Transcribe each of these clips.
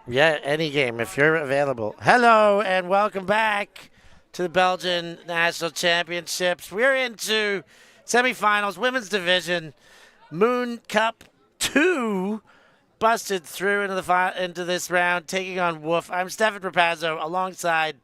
Yeah, any game if you're available. Hello and welcome back to the Belgian National Championships. We're into semifinals, women's division, Mooncup 2 busted through into this round, taking on Wolf. I'm Stefan Rapazzo alongside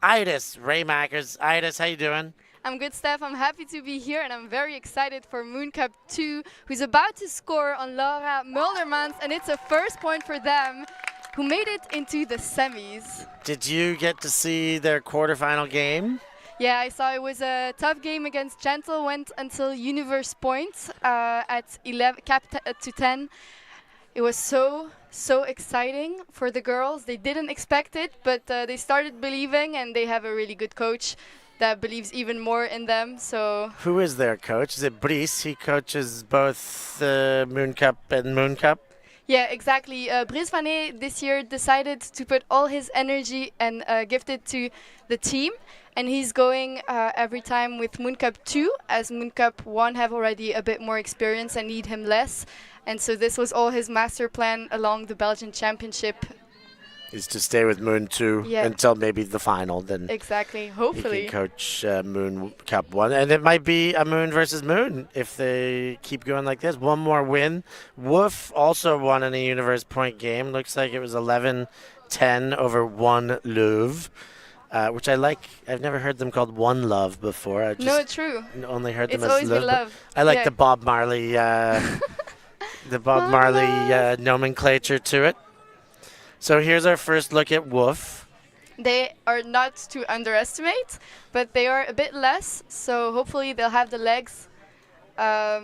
Itis Raymakers. Itis, how you doing? I'm good, Steph. I'm happy to be here, and I'm very excited for Mooncup 2, who's about to score on Laura Muldermans, and it's a first point for them, who made it into the semis. Did you get to see their quarterfinal game? Yeah, I saw it was a tough game against Gent, went until universe points at 11, to 10. It was so exciting for the girls. They didn't expect it, but they started believing, and they have a really good coach that believes even more in them. So who is their coach? Is it Brice? He coaches both Mooncup and Mooncup. Yeah, exactly. Brice Vanet this year decided to put all his energy and gift it to the team. And he's going every time with Mooncup 2, as Mooncup 1 have already a bit more experience and need him less. And so this was all his master plan along the Belgian Championship. Is to stay with Moon 2 until maybe the final. Then exactly, hopefully. He can coach Moon Cup 1. And it might be a Moon versus Moon if they keep going like this. One more win. Wolf also won in a universe point game. Looks like it was 11-10 over One Love. Which I like. I've never heard them called One Love before. I just true. Only heard them it's as Love. I like the Bob Marley, nomenclature to it. So here's our first look at Wolf. They are not to underestimate, but they are a bit less. So hopefully they'll have the legs. Yeah,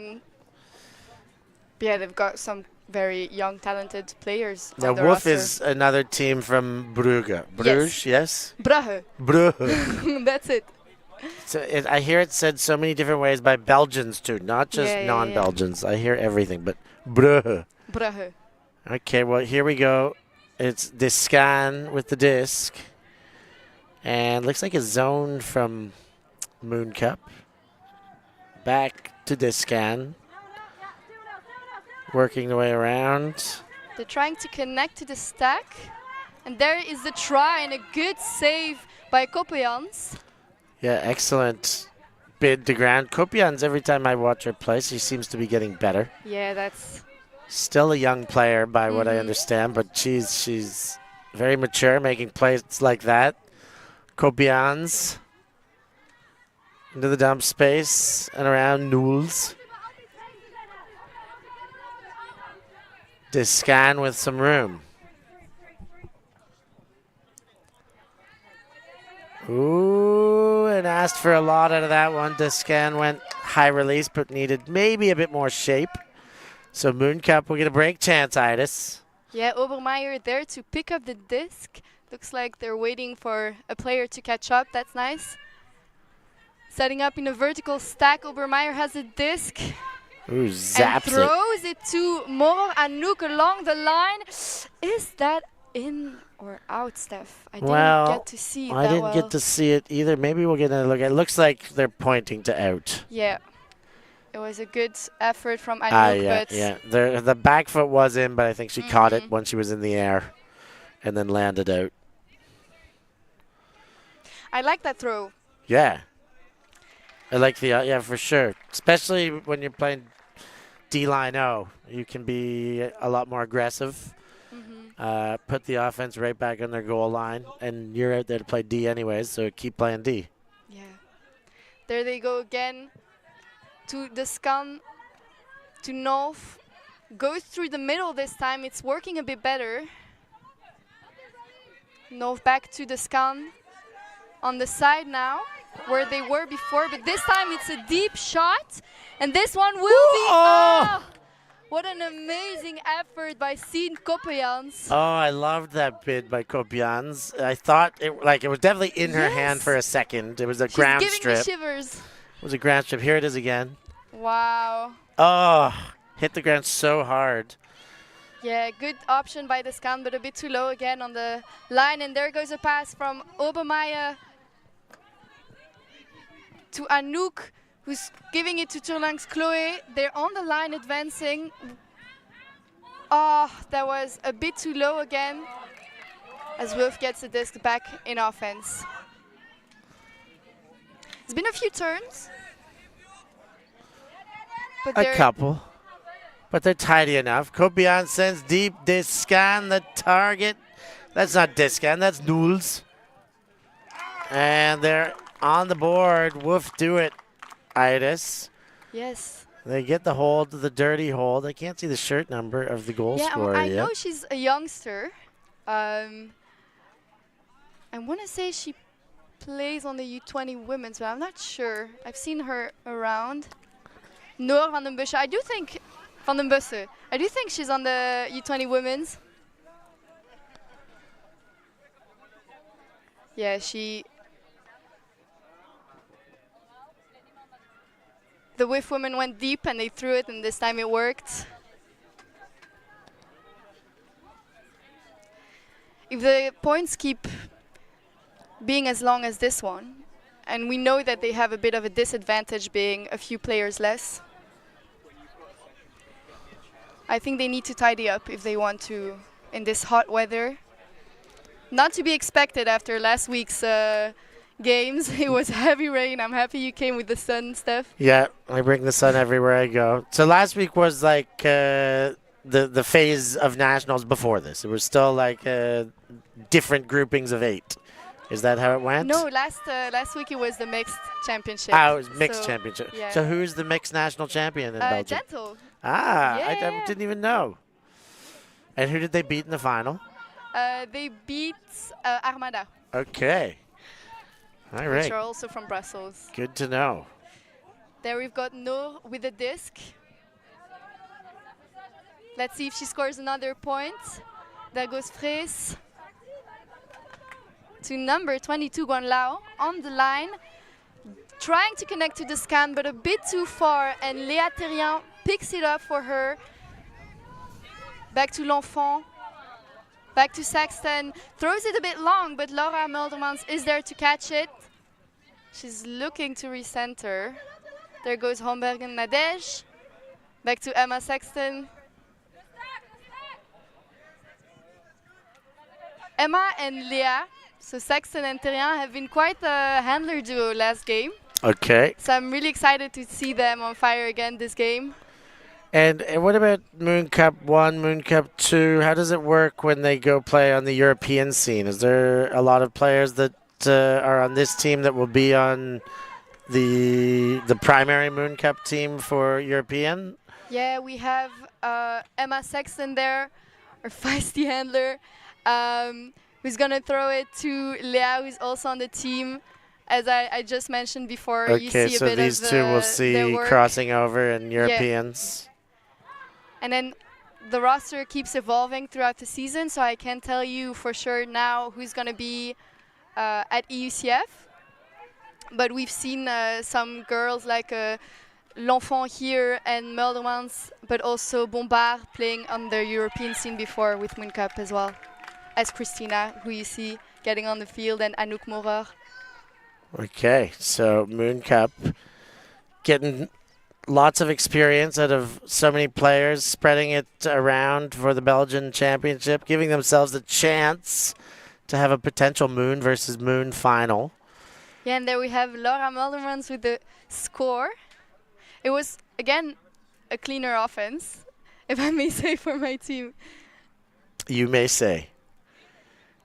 they've got some very young, talented players. Now, Wolf is another team from Brugge. Bruges, yes? Brugge. Brugge. That's it. So I hear it said so many different ways by Belgians, too, not just non-Belgians. I hear everything, but Brugge. Brugge. Okay, well, here we go. It's Discan with the disc. And looks like a zone from Mooncup. Back to Discan. Working the way around. They're trying to connect to the stack. And there is the try and a good save by Kopians. Yeah, excellent bid to ground. Kopians, every time I watch her play, she seems to be getting better. Yeah, that's... Still a young player by what I understand, but she's very mature, making plays like that. Kopians into the dump space and around Nules. Discan with some room. Ooh, and asked for a lot out of that one. Discan went high release, but needed maybe a bit more shape. So Mooncup will get a break chance, Itis. Yeah, Obermeier there to pick up the disc. Looks like they're waiting for a player to catch up. That's nice. Setting up in a vertical stack. Obermeier has a disc. Ooh, zaps and throws it to Moro Anouk along the line. Is that in or out, Steph? I didn't get to see it I didn't get to see it either. Maybe we'll get another look. It looks like they're pointing to out. Yeah. It was a good effort from Anouk, the back foot was in, but I think she caught it when she was in the air and then landed out. I like that throw. Yeah. I like the, for sure. Especially when you're playing D-line O. You can be a lot more aggressive. Put the offense right back on their goal line, and you're out there to play D anyways, so keep playing D. Yeah. There they go again. To the scan, to North, goes through the middle this time. It's working a bit better. North back to the scan, on the side now, where they were before, but this time it's a deep shot, and this one will be. What an amazing effort by Sien Kopians. Oh, I loved that bid by Kopians. I thought it was definitely in her hand for a second. It was a ground strip. She's giving me shivers. It was a ground strip. Here it is again. Wow. Oh, hit the ground so hard. Yeah, good option by the scan, but a bit too low again on the line. And there goes a pass from Obermeier to Anouk, who's giving it to Tourlangs Chloe. They're on the line advancing. Oh, that was a bit too low again. as Wolf gets the disc back in offense. It's been a few turns. But A couple. But they're tidy enough. Kopian sends deep. They scan the target. That's not Discan, that's Nuls. And they're on the board. Wolf do it, Itis. Yes. They get the hold, the dirty hold. I can't see the shirt number of the goal scorer I yet. know she's a youngster. I want to say she plays on the U20 women's, but I'm not sure. I've seen her around. Noor van den Bussen. I do think she's on the U20 women's. Yeah, the whiff women went deep and they threw it, and this time it worked. If the points keep being as long as this one, and we know that they have a bit of a disadvantage being a few players less, I think they need to tidy up if they want to in this hot weather. Not to be expected after last week's games. It was heavy rain. I'm happy you came with the sun, Steph. Yeah, I bring the sun everywhere I go. So last week was like the phase of nationals before this. It was still like different groupings of 8. Is that how it went? No, last week it was the mixed championship. Ah, it was mixed championship. Yeah. So who's the mixed national champion in Belgium? Gentle. Ah, Yeah. I didn't even know. And who did they beat in the final? They beat Armada. Okay. All right. Which are also from Brussels. Good to know. There we've got Noor with the disc. Let's see if she scores another point. There goes Fris. To number 22, Guan Lao, on the line. Trying to connect to the scan, but a bit too far. And Léa Terrien picks it up for her. Back to L'Enfant. Back to Saxton. Throws it a bit long, but Laura Muldermans is there to catch it. She's looking to recenter. There goes Homberg and Nadej. Back to Emma Saxton. Emma and Léa, so Saxton and Terrien, have been quite a handler duo last game. Okay. So I'm really excited to see them on fire again this game. And what about Mooncup 1, Mooncup 2? How does it work when they go play on the European scene? Is there a lot of players that are on this team that will be on the primary Mooncup team for European? Yeah, we have Emma Sexton there, our feisty handler, who's going to throw it to Léa, who's also on the team. As I just mentioned before, you see a so bit these of two we'll see their work. crossing over in Europeans. Yeah. And then the roster keeps evolving throughout the season, so I can't tell you for sure now who's going to be at EUCF. But we've seen some girls like L'Enfant here and Muldermans, but also Bombard playing on the European scene before with Mooncup as well, as Christina, who you see getting on the field, and Anouk Maurer. Okay, so Mooncup getting lots of experience out of so many players, spreading it around for the Belgian Championship, giving themselves a chance to have a potential Moon versus Moon final. Yeah, and there we have Laura Muldermans with the score. It was, again, a cleaner offense, if I may say, for my team. You may say.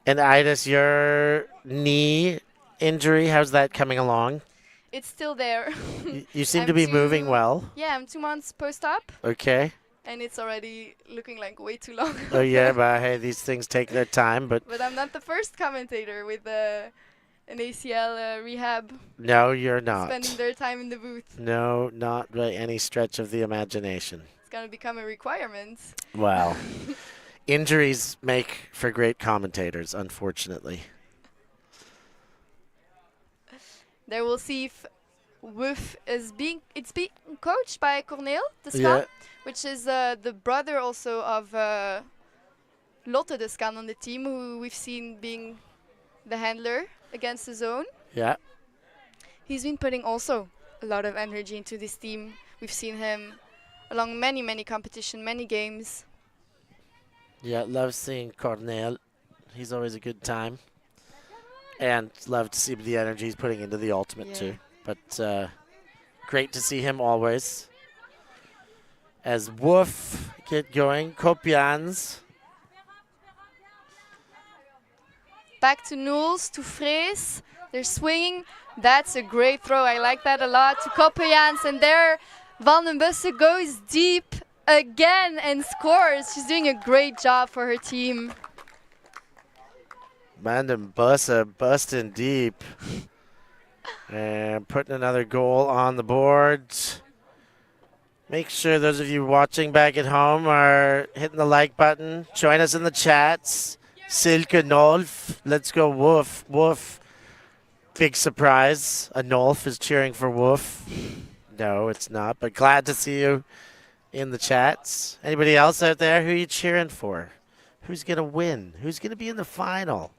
And Idas, your knee injury, how's that coming along? It's still there. You seem to be moving well. Yeah, I'm 2 months post-op. Okay. And it's already looking like way too long. Oh, yeah, but hey, these things take their time. But I'm not the first commentator with an ACL rehab. No, you're not. Spending their time in the booth. No, not by any stretch of the imagination. It's going to become a requirement. Wow. Injuries make for great commentators, unfortunately. There we'll see if Wolf is being coached by Corneel de Scan, which is the brother also of Lotte de Scan on the team, who we've seen being the handler against the zone. Yeah. He's been putting also a lot of energy into this team. We've seen him along many competitions, many games. Yeah, love seeing Corneel. He's always a good time. And love to see the energy he's putting into the ultimate too. But great to see him always. As Woof get going, Kopians. Back to Nules, to Frees. They're swinging. That's a great throw. I like that a lot. To Kopians, and there Van den Bussen goes deep again and scores. She's doing a great job for her team. Van den Bussen busting deep. And putting another goal on the board. Make sure those of you watching back at home are hitting the like button. Join us in the chats. Silke Nolf. Let's go Woof. Woof. Big surprise. A Nolf is cheering for Woof. No, it's not. But glad to see you in the chats. Anybody else out there? Who are you cheering for? Who's going to win? Who's going to be in the final?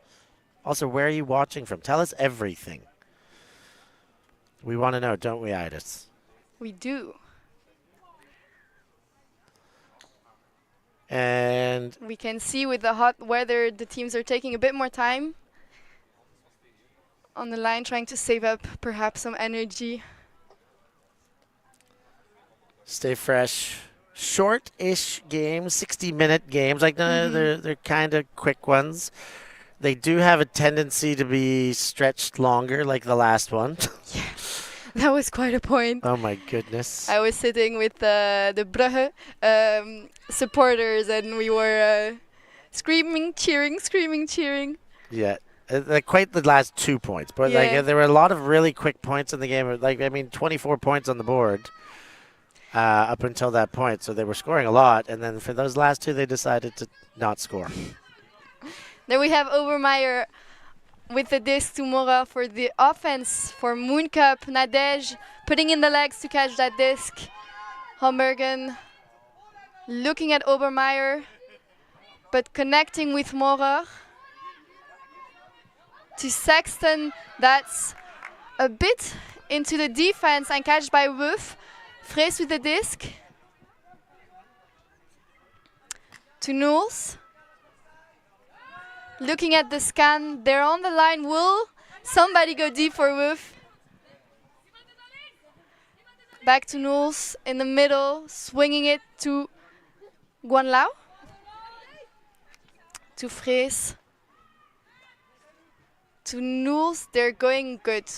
Also, where are you watching from? Tell us everything. We want to know, don't we, Idis? We do. And we can see with the hot weather, the teams are taking a bit more time on the line, trying to save up perhaps some energy. Stay fresh. Short-ish games, 60-minute games. Like they're kind of quick ones. They do have a tendency to be stretched longer, like the last one. Yeah, that was quite a point. Oh my goodness! I was sitting with the Brugge supporters, and we were screaming, cheering. Yeah, quite the last 2 points, but like there were a lot of really quick points in the game. Like 24 points on the board up until that point, so they were scoring a lot. And then for those last two, they decided to not score. Then we have Overmaier with the disc to Mora for the offense for Mooncup. Nadej putting in the legs to catch that disc. Hombergen looking at Overmaier, but connecting with Mora. To Sexton, that's a bit into the defense and catched by Woof. Frees with the disc. To Nules. Looking at the scan, they're on the line. Will somebody go deep for Woof? Back to Nules in the middle, swinging it to Guanlao. To Frees. To Nules, they're going good.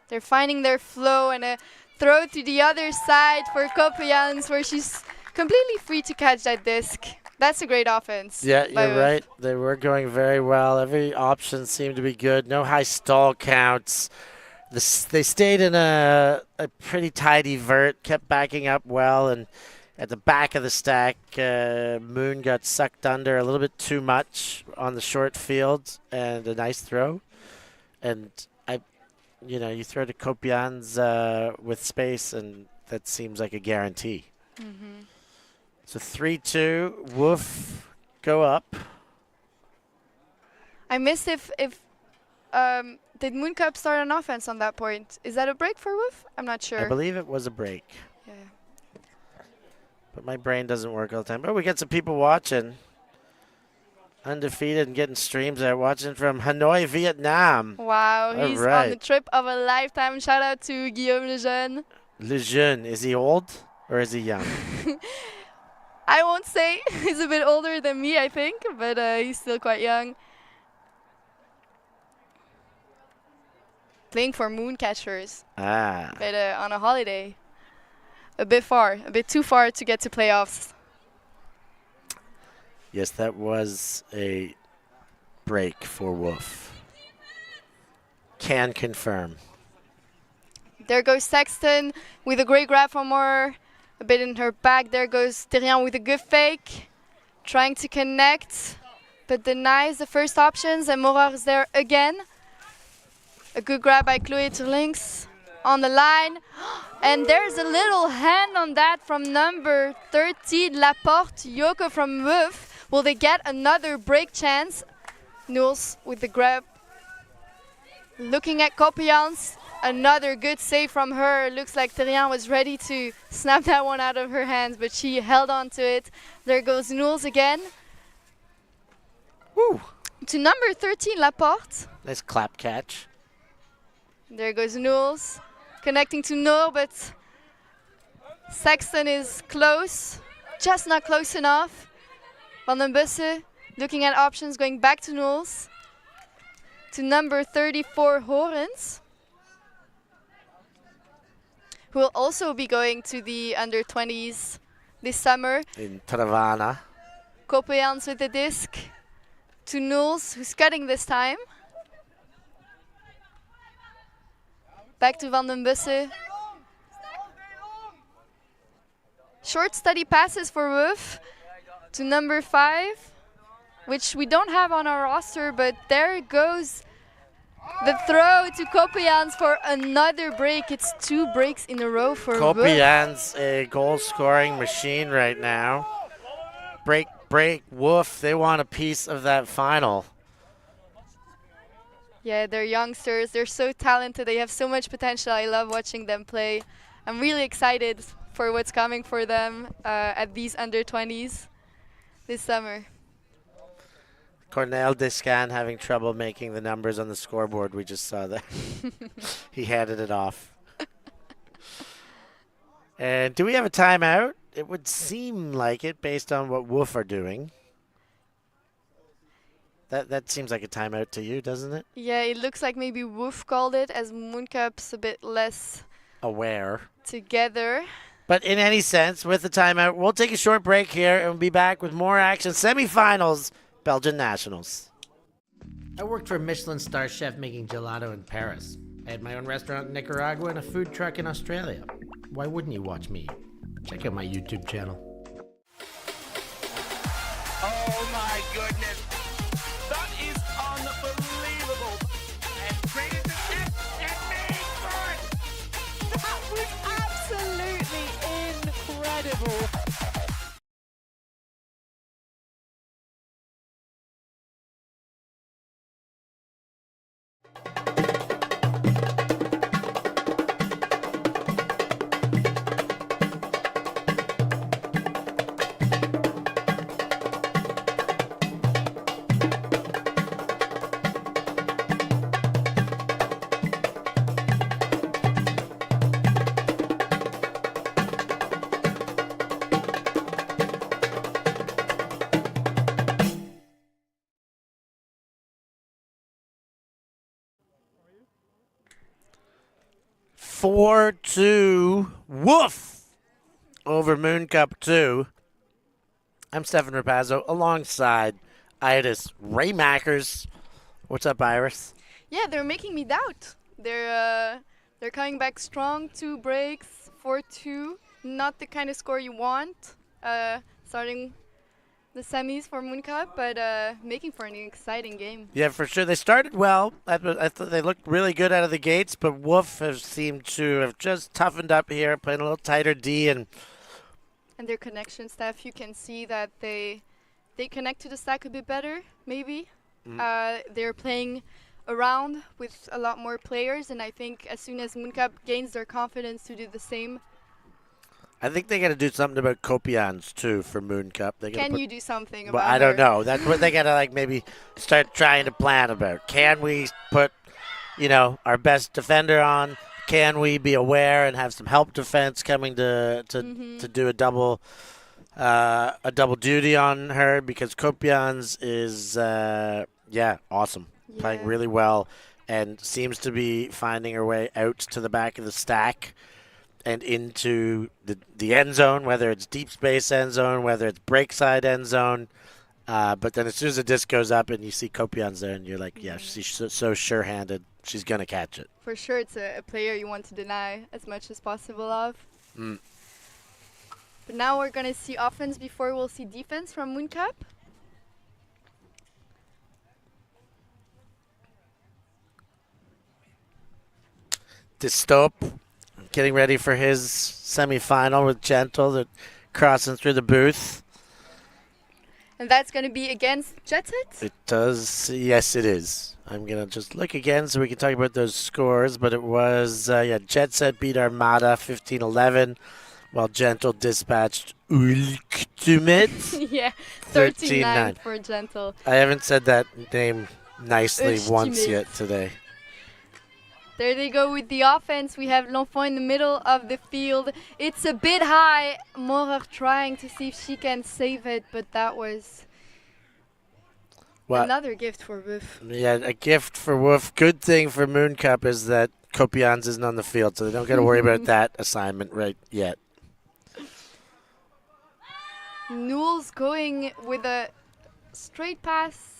They're finding their flow, and a throw to the other side for Kopians, where she's completely free to catch that disc. That's a great offense. Yeah, you're right. They were going very well. Every option seemed to be good. No high stall counts. They stayed in a pretty tidy vert, kept backing up well, and at the back of the stack, Moon got sucked under a little bit too much on the short field, and a nice throw. And you throw to Kopians with space, and that seems like a guarantee. Mm-hmm. So 3-2, Woof, go up. I missed if did Mooncup start an offense on that point? Is that a break for Woof? I'm not sure. I believe it was a break. Yeah. But my brain doesn't work all the time. Oh, we got some people watching. Undefeated and getting streams there, watching from Hanoi, Vietnam. Wow, he's on the trip of a lifetime. Shout out to Guillaume Lejeune. Lejeune, is he old or is he young? I won't say. He's a bit older than me, I think, but he's still quite young. Playing for Mooncatchers. Ah. But on a holiday. A bit too far to get to playoffs. Yes, that was a break for Wolf. Can confirm. There goes Sexton with a great grab from Moore. A bit in her back. There goes Terrien with a good fake. Trying to connect, but denies the first options. And Morar is there again. A good grab by Chloe Terlinks on the line. And there's a little hand on that from number 30, Laporte, Yoko from Woof. Will they get another break chance? Nules with the grab. Looking at Kopians. Another good save from her. Looks like Terrien was ready to snap that one out of her hands, but she held on to it. There goes Nules again. Woo. To number 13, Laporte. Nice clap catch. There goes Nules. Connecting to Noor, but Sexton is close. Just not close enough. Van den Bussen looking at options, going back to Nules. To number 34, Horens, who will also be going to the under-20s this summer. In Travana. Kopeans with the disc. To Nules, who's cutting this time. Back to Van den Bussen. Short steady passes for Wolf to number 5, which we don't have on our roster, but there goes the throw to Kopeans for another break. It's 2 breaks in a row for Wolf. Kopeans, a goal-scoring machine right now. Break, Wolf, they want a piece of that final. Yeah, they're youngsters. They're so talented. They have so much potential. I love watching them play. I'm really excited for what's coming for them at these under-20s this summer. Cornel Descan having trouble making the numbers on the scoreboard. We just saw that. He handed it off. And do we have a timeout? It would seem like it based on what Wolf are doing. That seems like a timeout to you, doesn't it? Yeah, it looks like maybe Wolf called it, as Mooncup's a bit less aware together. But in any sense, with the timeout, we'll take a short break here and we'll be back with more action. Semifinals, Belgian Nationals. I worked for a Michelin star chef making gelato in Paris. I had my own restaurant in Nicaragua and a food truck in Australia. Why wouldn't you watch me? Check out my YouTube channel. Oh my goodness. That is unbelievable. And created the net and made for it. That was absolutely incredible. Four two, woof, over Mooncup 2. I'm Stefan Rapazzo alongside Iris Raymakers. What's up, Iris? Yeah, they're making me doubt. They're coming back strong. 2 breaks, 4-2. Not the kind of score you want. Starting the semis for Mooncup, but making for an exciting game. Yeah, for sure. They started well. I thought they looked really good out of the gates, but Wolf has seemed to have just toughened up here, playing a little tighter D. And their connection staff, you can see that they connect to the stack a bit better, maybe. They're playing around with a lot more players, and I think as soon as Mooncup gains their confidence to do the same. I think they got to do something about Kopians, too, for Mooncup. Can you do something about Well, I don't her? know. That's what they got to, maybe start trying to plan about. Can we put, our best defender on? Can we be aware and have some help defense coming to do a double duty on her? Because Kopians is, awesome. Yeah. Playing really well and seems to be finding her way out to the back of the stack and into the end zone, whether it's deep space end zone, whether it's break side end zone. But then as soon as the disc goes up and you see Kopians there, and you're like, yeah, she's so sure-handed. She's going to catch it. For sure, it's a player you want to deny as much as possible of. But now we're going to see offense before we'll see defense from Mooncup. Distop getting ready for his semifinal with Gentle. They're crossing through the booth. And that's going to be against Jetset? It does. Yes, it is. I'm going to just look again so we can talk about those scores. But it was, Jet Set beat Armada 15-11, while Gentle dispatched ULTIV Sumit. Yeah, 13-9. 13-9 for Gentle. I haven't said that name nicely once Ultitv. yet today. There they go with the offense. We have L'Enfant in the middle of the field. It's a bit high. Maehr trying to see if she can save it, but that was Well, another gift for Wolf. yeah, a gift for Wolf. Good thing for Mooncup is that Kopians isn't on the field, so they don't got to worry about that assignment right yet. Newell's going with a straight pass.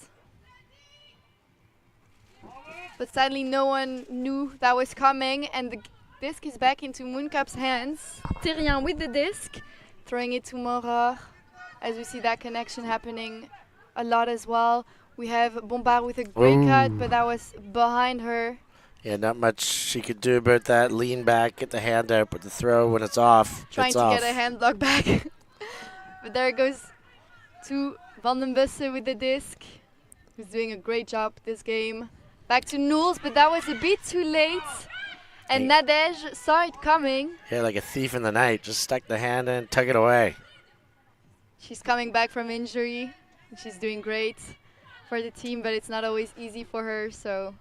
But sadly, no one knew that was coming, and the disc is back into Mooncup's hands. Tyrien with the disc, throwing it to Maehr. As we see that connection happening a lot as well. We have Bombard with a great cut, but that was behind her. Yeah, not much she could do about that. Lean back, get the hand out, but the throw when it's off, Trying it's to off. get a hand block back. But there it goes to Van den Bussen with the disc, who's doing a great job this game. Back to Newell's, but that was a bit too late. And Nadej saw it coming. Yeah, like a thief in the night. Just stuck the hand in, took it away. She's coming back from injury. And she's doing great for the team, but it's not always easy for her. So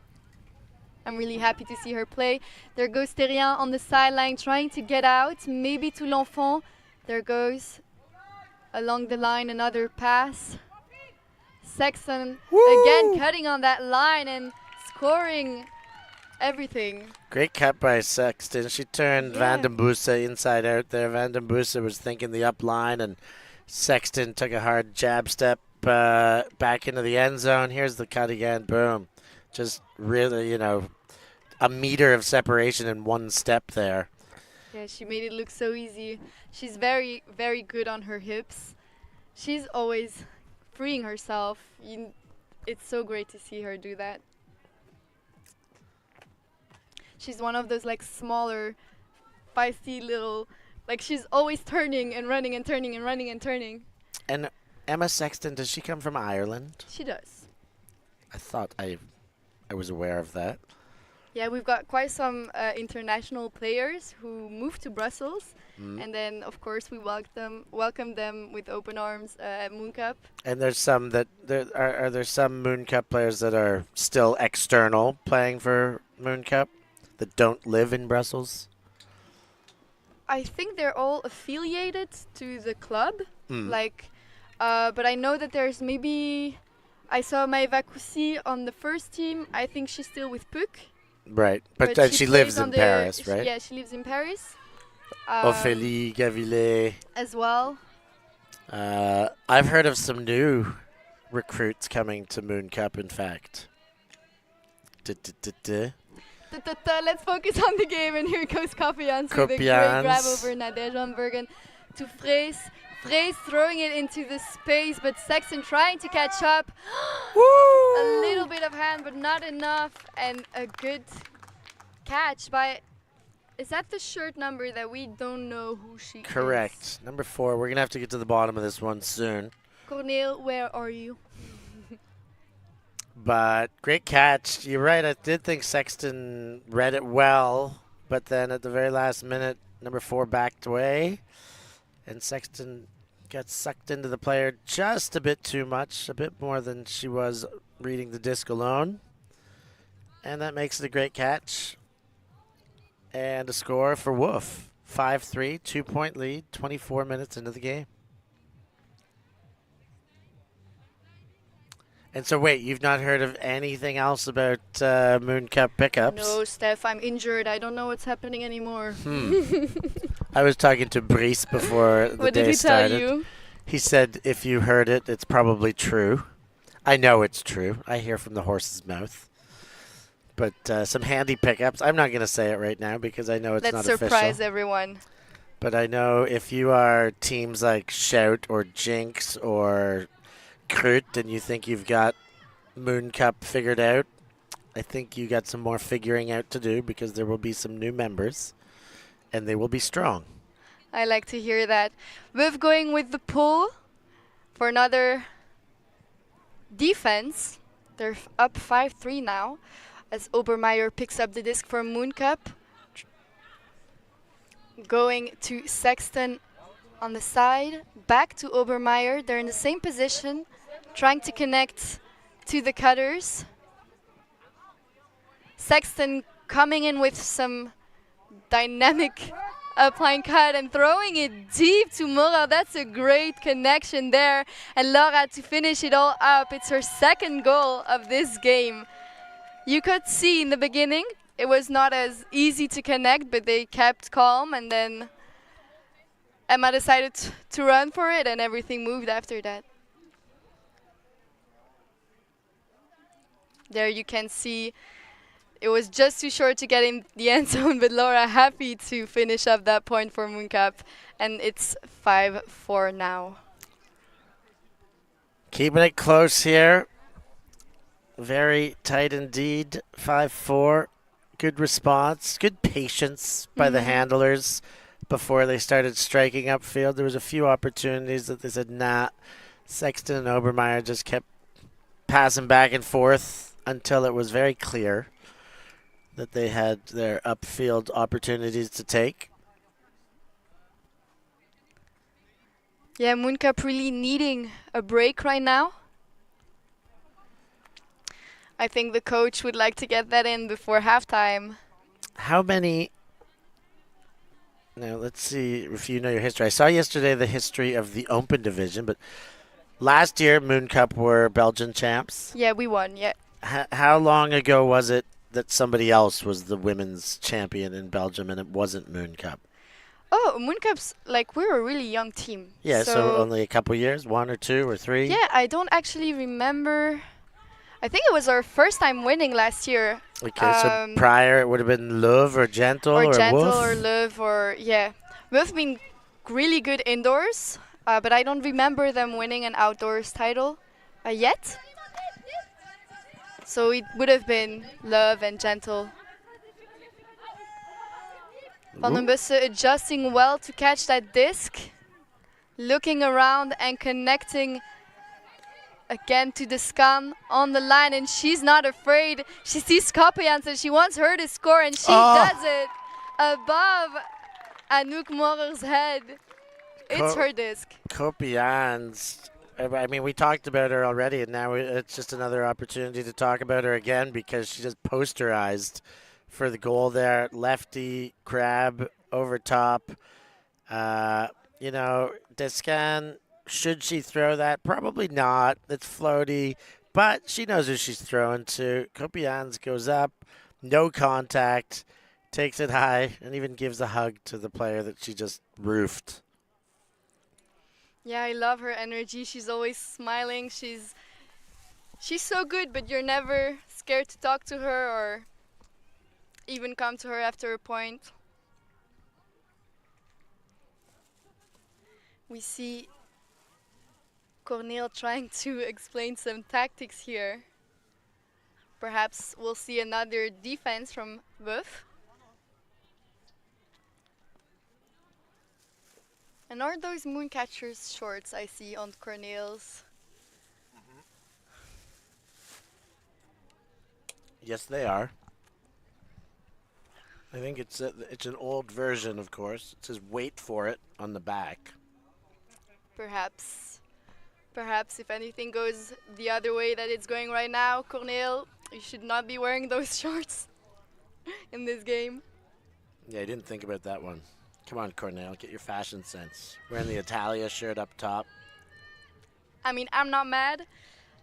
I'm really happy to see her play. There goes Tyrien on the sideline trying to get out. Maybe to L'Enfant. There goes along the line another pass. Sexton again cutting on that line and scoring everything. Great cut by Sexton. She turned Van den Bussen inside out there. Van den Bussen was thinking the up line, and Sexton took a hard jab step back into the end zone. Here's the cut again. Boom. Just really, a meter of separation in one step there. Yeah, she made it look so easy. She's very, very good on her hips. She's always freeing herself. It's so great to see her do that. She's one of those smaller, feisty little, she's always turning and running and turning and running and turning. And Emma Sexton, does she come from Ireland? She does. I thought I was aware of that. Yeah, we've got quite some international players who moved to Brussels. And then, of course, we welcome them with open arms at Mooncup. And there's some that are there some Mooncup players that are still external playing for Mooncup that don't live in Brussels? I think they're all affiliated to the club. But I know that there's maybe I saw Maehr on the first team. I think she's still with Puck. Right, but she lives in Paris, right? Yeah, she lives in Paris. Ophélie Gavillet. As well. I've heard of some new recruits coming to Mooncup, in fact. Let's focus on the game, and here goes Kopians with a great grab over Nadej van Bergen to Vrees. Vrees throwing it into the space, but Sexton trying to catch up. A little bit of hand, but not enough, and a good catch by... Is that the shirt number that we don't know who she is? Correct. Number 4. We're going to have to get to the bottom of this one soon. Cornel, where are you? But great catch. You're right. I did think Sexton read it well, but then at the very last minute, number 4 backed away, and Sexton got sucked into the player just a bit too much, a bit more than she was reading the disc alone. And that makes it a great catch. And a score for Wolf. 5-3, 2-point lead, 24 minutes into the game. And so, wait, you've not heard of anything else about Mooncup pickups? No, Steph, I'm injured. I don't know what's happening anymore. I was talking to Brice before the What day did he started. tell you? He said, if you heard it, it's probably true. I know it's true. I hear from the horse's mouth. But some handy pickups. I'm not going to say it right now because I know it's not official. Let's surprise everyone. But I know if you are teams like Shout or Jinx or Krut and you think you've got Mooncup figured out, I think you got some more figuring out to do because there will be some new members and they will be strong. I like to hear that. We're going with the pull for another defense. They're up 5-3 now as Obermeier picks up the disc for Mooncup. Going to Sexton On the side, back to Obermeier. They're in the same position, trying to connect to the cutters. Sexton coming in with some dynamic applying cut and throwing it deep to Mora. That's a great connection there. And Laura to finish it all up. It's her second goal of this game. You could see in the beginning it was not as easy to connect, but they kept calm, and then Emma decided to run for it, and everything moved after that. There you can see it was just too short to get in the end zone, but Laura happy to finish up that point for Mooncup, and it's 5-4 now. Keeping it close here. Very tight indeed. 5-4. Good response. Good patience by the handlers before they started striking upfield. There was a few opportunities that they said, nah. Sexton and Obermeier just kept passing back and forth until it was very clear that they had their upfield opportunities to take. Yeah, Mooncup really needing a break right now. I think the coach would like to get that in before halftime. How many... Now, let's see if you know your history. I saw yesterday the history of the Open Division, but last year, Mooncup were Belgian champs. Yeah, we won, yeah. How long ago was it that somebody else was the women's champion in Belgium and it wasn't Mooncup? Oh, Mooncup's, like, we're a really young team. Yeah, so only a couple years? 1 or 2 or 3? Yeah, I don't actually remember. I think it was our first time winning last year. Okay, so prior it would have been Love or Gentle or Gentle Wolf? or Love or, yeah. We've been really good indoors, but I don't remember them winning an outdoors title yet. So it would have been Love and Gentle. Van den Bussen adjusting well to catch that disc. Looking around and connecting again to the scan on the line, and she's not afraid. She sees Kopians and she wants her to score, and she does it above Anouk Morer's head. It's her disc. Kopians. I mean, we talked about her already, and now it's just another opportunity to talk about her again because she just posterized for the goal there. Lefty, crab, over top. You know, Descan, should she throw that? Probably not. It's floaty, but she knows who she's throwing to. Kopians goes up, no contact, takes it high, and even gives a hug to the player that she just roofed. Yeah, I love her energy. She's always smiling. She's so good, but you're never scared to talk to her or even come to her after a point. We see Cornel trying to explain some tactics here. Perhaps we'll see another defense from Buff. And are those Mooncatchers shorts I see on Cornel's? Yes, they are. I think it's an old version, of course. It says "wait for it" on the back. Perhaps if anything goes the other way that it's going right now, Cornel, you should not be wearing those shorts in this game. Yeah, I didn't think about that one. Come on, Cornel, get your fashion sense. Wearing the Italia shirt up top. I mean, I'm not mad.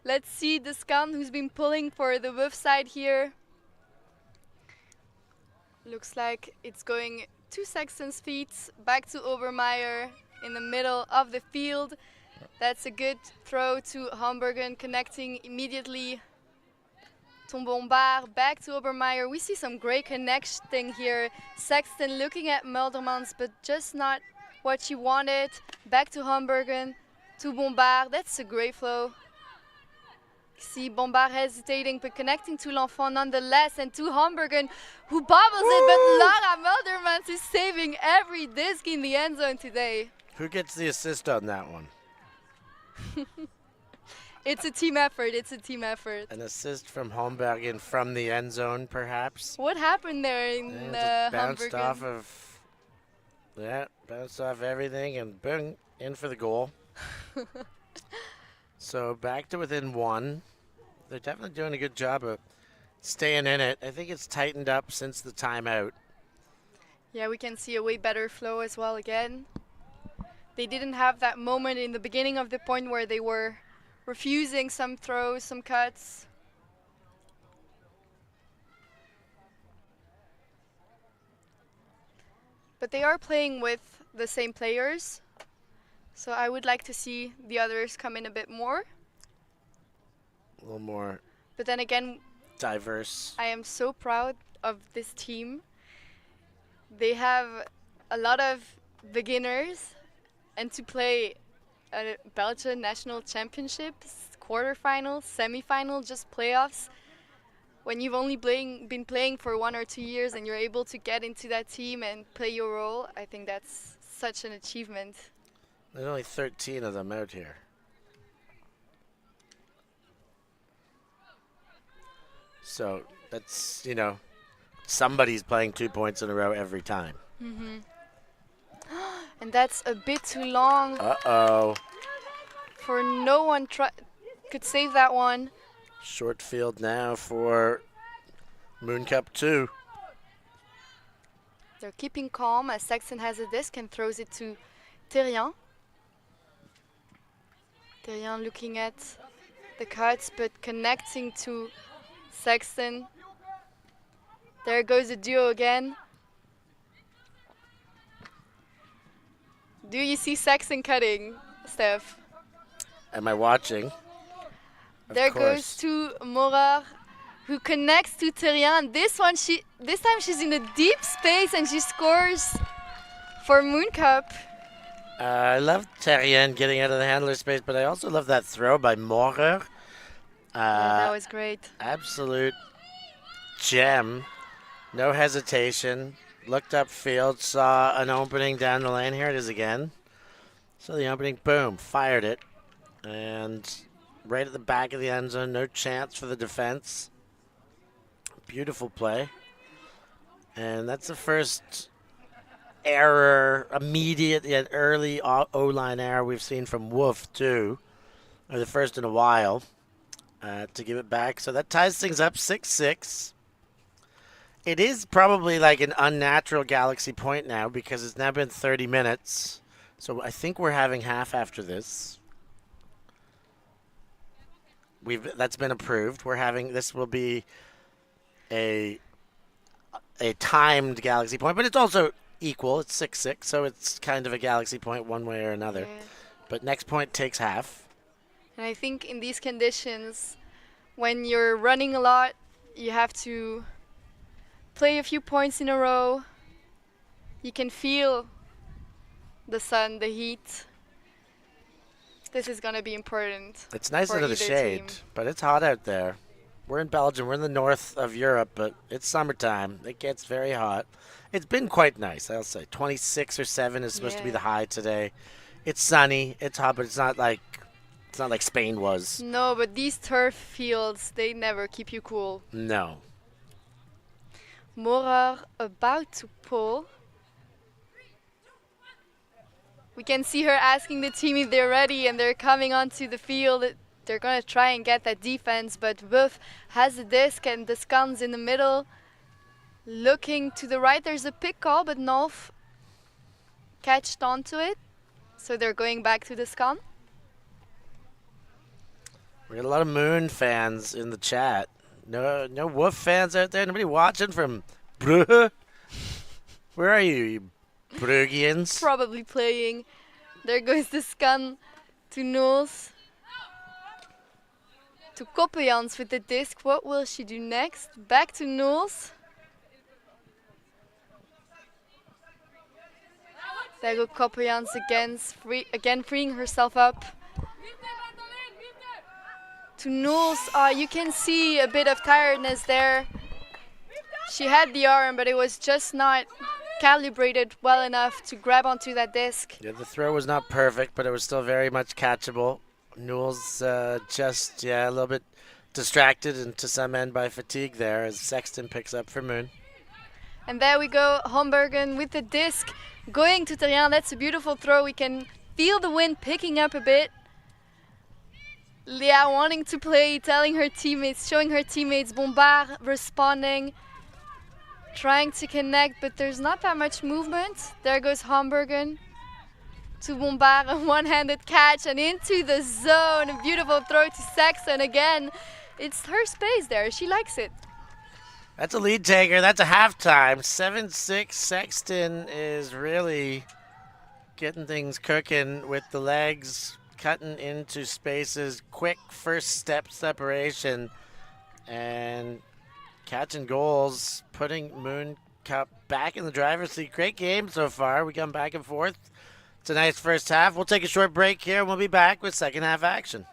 Let's see the Scan who's been pulling for the Wolf side here. Looks like it's going to Sexton's feet, back to Obermeier in the middle of the field. That's a good throw to Hamburgen, connecting immediately to Bombard, back to Obermeier. We see some great connection here. Sexton looking at Muldermans, but just not what she wanted. Back to Hamburgen, to Bombard. That's a great flow. See Bombard hesitating, but connecting to L'Enfant nonetheless, and to Hamburgen, who bobbles it, but Lara Muldermans is saving every disc in the end zone today. Who gets the assist on that one? It's a team effort. It's a team effort. An assist from Hombergen from the end zone, perhaps. What happened there in Just bounced Hamburgen? off of Yeah, bounced off everything and boom, in for the goal. So back to within one. They're definitely doing a good job of staying in it. I think it's tightened up since the timeout. Yeah, we can see a way better flow as well again. They didn't have that moment in the beginning of the point where they were refusing some throws, some cuts. But they are playing with the same players. So I would like to see the others come in a bit more. A little more But then again, diverse. I am so proud of this team. They have a lot of beginners, and to play a Belgian national championships, quarterfinals, semifinal, just playoffs, when you've only been playing for 1 or 2 years and you're able to get into that team and play your role, I think that's such an achievement. There's only 13 of them out here. So that's, somebody's playing 2 points in a row every time. And that's a bit too long Uh-oh. for no one could save that one. Short field now for Mooncup 2. They're keeping calm as Sexton has a disc and throws it to Terrien. Terrien looking at the cuts but connecting to Sexton. There goes the duo again. Do you see Sexton cutting, Steph? Am I watching? Of There course. goes to Maehr, who connects to Terrien. This time she's in a deep space and she scores for Mooncup. I love Terrien getting out of the handler space, but I also love that throw by Maehr. That was great. Absolute gem. No hesitation. Looked upfield, saw an opening down the lane. Here it is again. So the opening, boom, fired it. And right at the back of the end zone, no chance for the defense. Beautiful play. And that's the first error, immediate yet early O-line error we've seen from Wolf, too. Or the first in a while to give it back. So that ties things up 6-6. It is probably like an unnatural Galaxy point now because it's now been 30 minutes. So I think we're having half after this. That's been approved. This will be a timed Galaxy point, but it's also equal. It's 6-6, so it's kind of a Galaxy point one way or another. Yeah. But next point takes half. And I think in these conditions, when you're running a lot, you have to play a few points in a row. You can feel the sun, the heat. This is going to be important. It's nice for under the either shade, team. but it's hot out there. We're in Belgium. We're in the north of Europe, but it's summertime. It gets very hot. It's been quite nice, I'll say. 26 or 7 is supposed to be Yeah. the high today. It's sunny. It's hot, but it's not like Spain was. No, but these turf fields, they never keep you cool. No. Maehr about to pull. We can see her asking the team if they're ready and they're coming onto the field. They're going to try and get that defense, but Wolf has the disc and the scon's in the middle. Looking to the right, there's a pick call, but Nolf catched onto it. So they're going back to the scon. We got a lot of Moon fans in the chat. No Wolf fans out there? Nobody watching from Brugge? Where are you Bruggians? Probably playing. There goes the scon to Knowles. To Koppejans with the disc. What will she do next? Back to Knowles. There go Koppejans again freeing herself up. To Knowles, you can see a bit of tiredness there. She had the arm, but it was just not calibrated well enough to grab onto that disc. Yeah, the throw was not perfect, but it was still very much catchable. Newell's just a little bit distracted and to some end by fatigue there as Sexton picks up for Moon. And there we go, Hombergen with the disc. Going to Terrien, that's a beautiful throw. We can feel the wind picking up a bit. Leah wanting to play, telling her teammates, showing her teammates. Bombard responding, trying to connect, but there's not that much movement. There goes Hamburgen to Bombard, a one-handed catch and into the zone. A beautiful throw to Saxon again. It's her space there, she likes it. That's a lead taker. That's a halftime. 7-6. Sexton is really getting things cooking with the legs, cutting into spaces, quick first step separation, and catching goals, putting Mooncup back in the driver's seat. Great game so far. We come back and forth. It's a nice first half. We'll take a short break here, and we'll be back with second half action.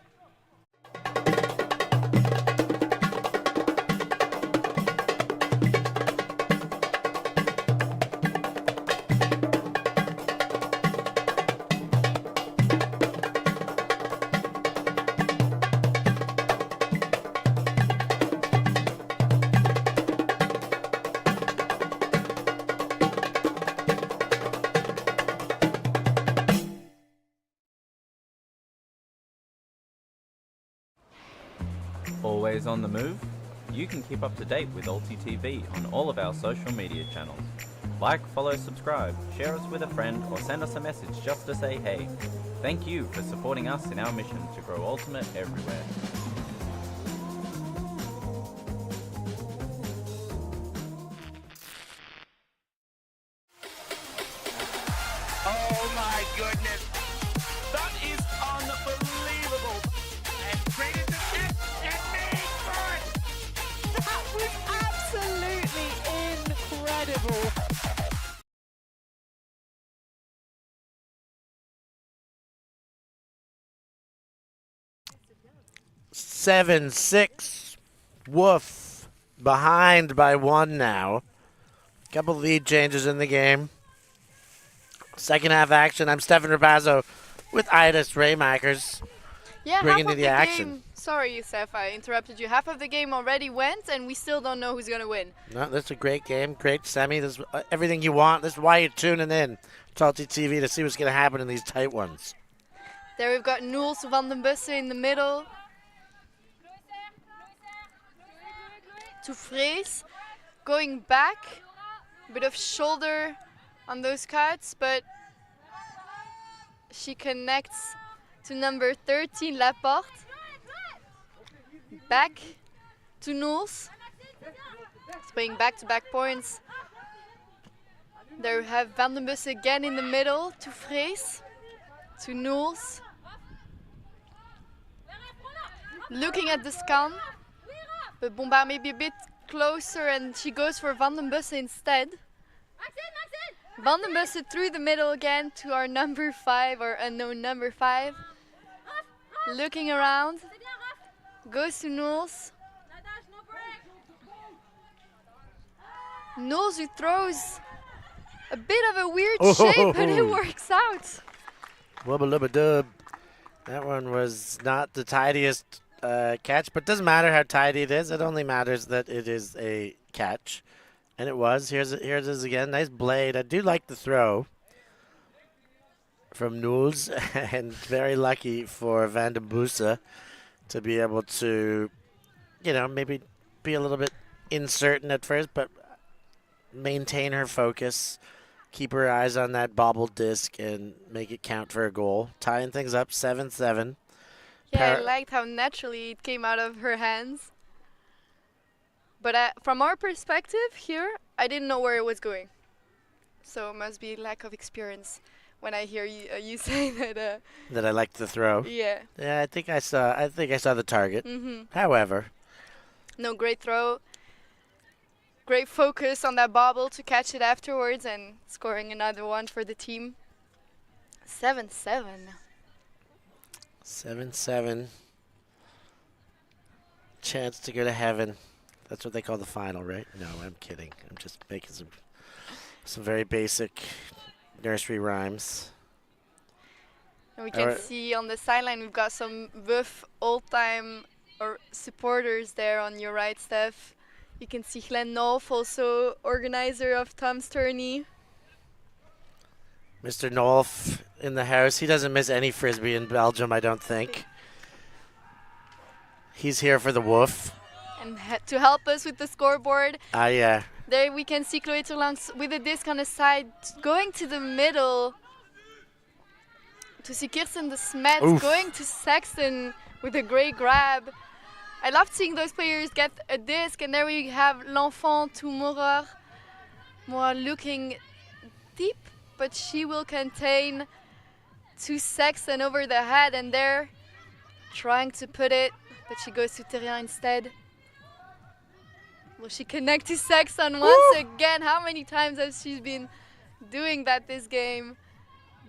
Always on the move? You can keep up to date with ULTITV on all of our social media channels. Like, follow, subscribe, share us with a friend, or send us a message just to say hey. Thank you for supporting us in our mission to grow Ultimate everywhere. Oh my goodness. That is unbelievable. And traded to Chen and made for it. That was absolutely incredible. Seven, 6. Woof. Behind by 1 now. Couple lead changes in the game. Second half action. I'm Stefan Rabazzo with Idis Raymakers. Yeah, Bringing half to of the the action. game. Sorry, Yusef, I interrupted you. Half of the game already went, and we still don't know who's going to win. No, this is a great game, great semi. This is everything you want. This is why you're tuning in to ULTITV to see what's going to happen in these tight ones. There we've got Noels van den Bussen in the middle. To Vrees. Going back. A bit of shoulder on those cuts, but she connects to number 13, Laporte. Back to Noels. It's playing back-to-back points. There we have Van den Bussen again in the middle to Vrees. To Noels. Looking at the scan, but Bombard maybe a bit closer and she goes for Van den Bussen instead. Van den Bussen through the middle again to our number 5, or unknown number 5. Looking around, goes to Noels. Noels who throws a bit of a weird shape, but it works out. Wubba lubba dub. That one was not the tidiest catch, but doesn't matter how tidy it is. It only matters that it is a catch. And it was. Here it is again. Nice blade. I do like the throw from Noels, and very lucky for Van den Bussen to be able to, maybe be a little bit uncertain at first, but maintain her focus, keep her eyes on that bobbled disc, and make it count for a goal. Tying things up 7-7. Yeah, I liked how naturally it came out of her hands. But from our perspective here, I didn't know where it was going. So it must be lack of experience when I hear you say that. That I liked the throw. Yeah. Yeah, I think I saw the target. However, no, great throw. Great focus on that bobble to catch it afterwards and scoring another one for the team. 7-7. 7-7. Chance to go to heaven. That's what they call the final, right? No, I'm kidding. I'm just making some very basic nursery rhymes. And we can see on the sideline we've got some VUF old-time supporters there on your right, Steph. You can see Glenn Nolf, also organizer of Tom's tourney. Mr. Nolf in the house. He doesn't miss any Frisbee in Belgium, I don't think. He's here for the woof. And to help us with the scoreboard, Yeah. there we can see Chloe Terlangs with the disc on the side, going to the middle. To see Kirsten de Smet going to Sexton with a great grab. I love seeing those players get a disc, and there we have L'Enfant to Moorer. Moorer looking deep, but she will contain to Sexton over the head, and they're trying to put it, but she goes to Terrien instead. Will she connect to Sexton once again? How many times has she been doing that this game?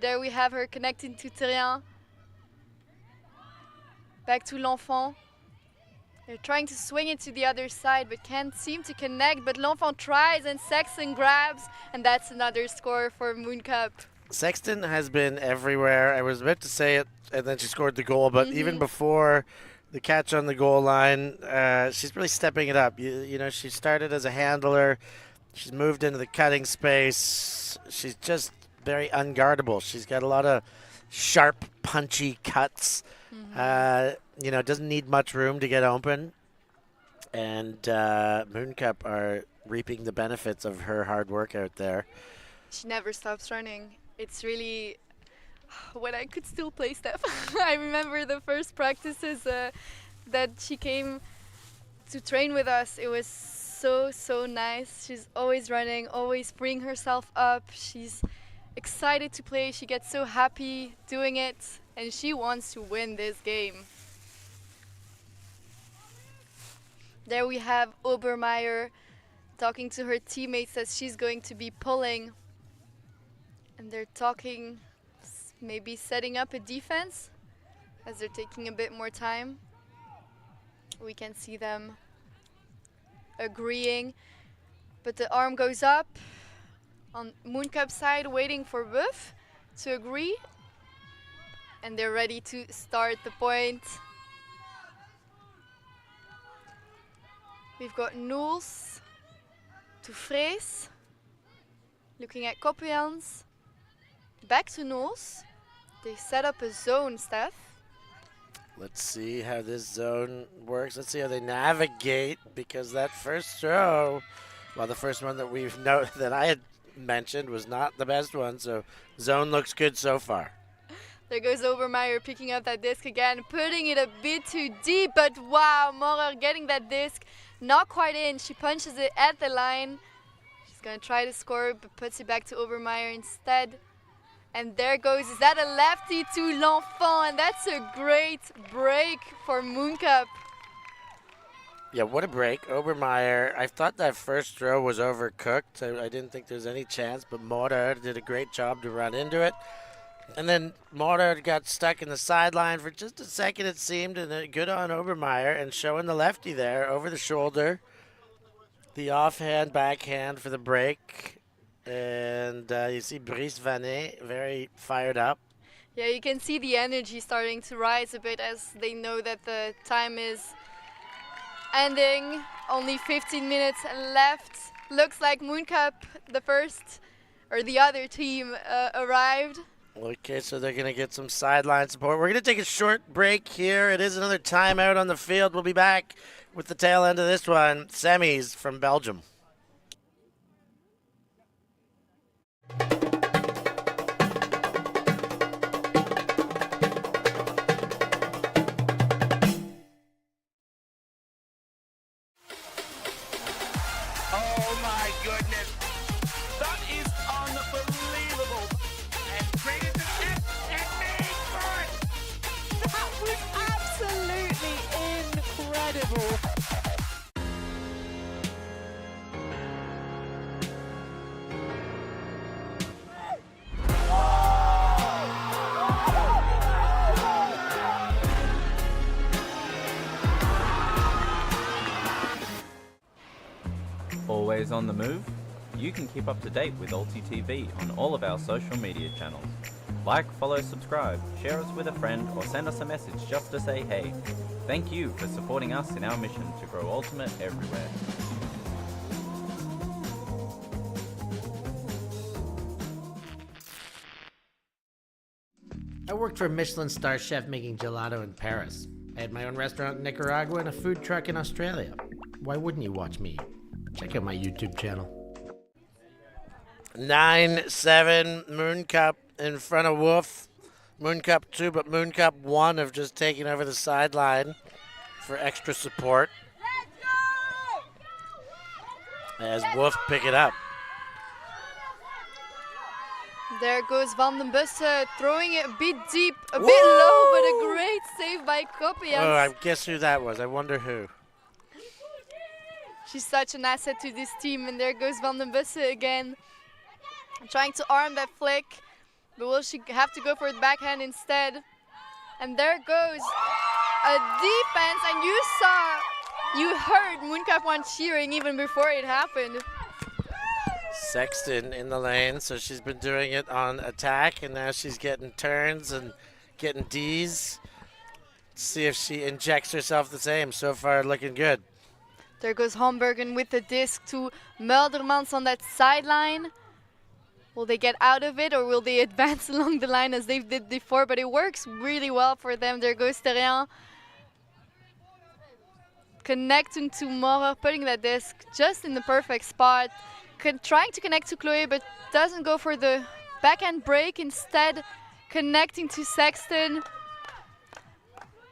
There we have her connecting to Terrien. Back to L'Enfant. They're trying to swing it to the other side, but can't seem to connect. But L'Enfant tries, and Sexton grabs, and that's another score for Mooncup. Sexton has been everywhere. I was about to say it, and then she scored the goal. But even before the catch on the goal line, she's really stepping it up. You know, she started as a handler. She's moved into the cutting space. She's just very unguardable. She's got a lot of sharp, punchy cuts. You know, doesn't need much room to get open. And Mooncup are reaping the benefits of her hard work out there. She never stops running. It's really when I could still play Steph. I remember the first practices that she came to train with us. It was so nice. She's always running, always bring herself up. She's excited to play. She gets so happy doing it, and she wants to win this game. There we have Obermeier talking to her teammates as she's going to be pulling. And they're talking, maybe setting up a defense as they're taking a bit more time. We can see them agreeing, but the arm goes up on Mooncup side, waiting for Buff to agree. And they're ready to start the point. We've got Noels to Vrees, looking at Koppians. Back to Noels. They set up a zone, Steph. Let's see how this zone works. Let's see how they navigate, because that first throw, well, the first one that that I had mentioned was not the best one. So zone looks good so far. There goes Obermeier picking up that disc again, putting it a bit too deep, but wow, Moorer getting that disc, not quite in. She punches it at the line. She's gonna try to score, but puts it back to Obermeier instead. And there goes, is that a lefty to L'Enfant? And that's a great break for Mooncup. Yeah, what a break. Obermeier, I thought that first throw was overcooked. I didn't think there was any chance, but Moore did a great job to run into it. And then Moore got stuck in the sideline for just a second, it seemed, and good on Obermeier and showing the lefty there over the shoulder. The offhand, backhand for the break. And you see Brice Vanet very fired up. Yeah, you can see the energy starting to rise a bit as they know that the time is ending. Only 15 minutes left. Looks like Mooncup, the other team arrived. Okay, so they're going to get some sideline support. We're going to take a short break here. It is another timeout on the field. We'll be back with the tail end of this one. Semis from Belgium. Oh my goodness. That is unbelievable. And created the net and made for it. That was absolutely incredible. Always on the move? You can keep up to date with ULTITV on all of our social media channels. Like, follow, subscribe, share us with a friend, or send us a message just to say hey. Thank you for supporting us in our mission to grow Ultimate everywhere. worked for a Michelin star chef making gelato in Paris. I had my own restaurant in Nicaragua and a food truck in Australia. Why wouldn't you watch me? Check out my YouTube channel. 9-7 Mooncup in front of Wolf. Mooncup 2, but Mooncup 1 have just taken over the sideline for extra support. As Wolf pick it up. There goes Van den Bussen, throwing it a bit deep, a bit low, but a great save by Kopians. Oh, I guess who that was. I wonder who. She's such an asset to this team, and there goes Van den Bussen again. Trying to arm that Flik, but will she have to go for the backhand instead? And there goes a defense, and you heard Mooncup 1 cheering even before it happened. Sexton in the lane, so she's been doing it on attack, and now she's getting turns and getting Ds. See if she injects herself the same. So far, looking good. There goes Hombergen with the disc to Muldermans on that sideline. Will they get out of it, or will they advance along the line as they did before? But it works really well for them. There goes Terrien. Connecting to Maehr, putting that disc just in the perfect spot. Trying to connect to Chloe, but doesn't go for the backhand break. Instead, connecting to Sexton.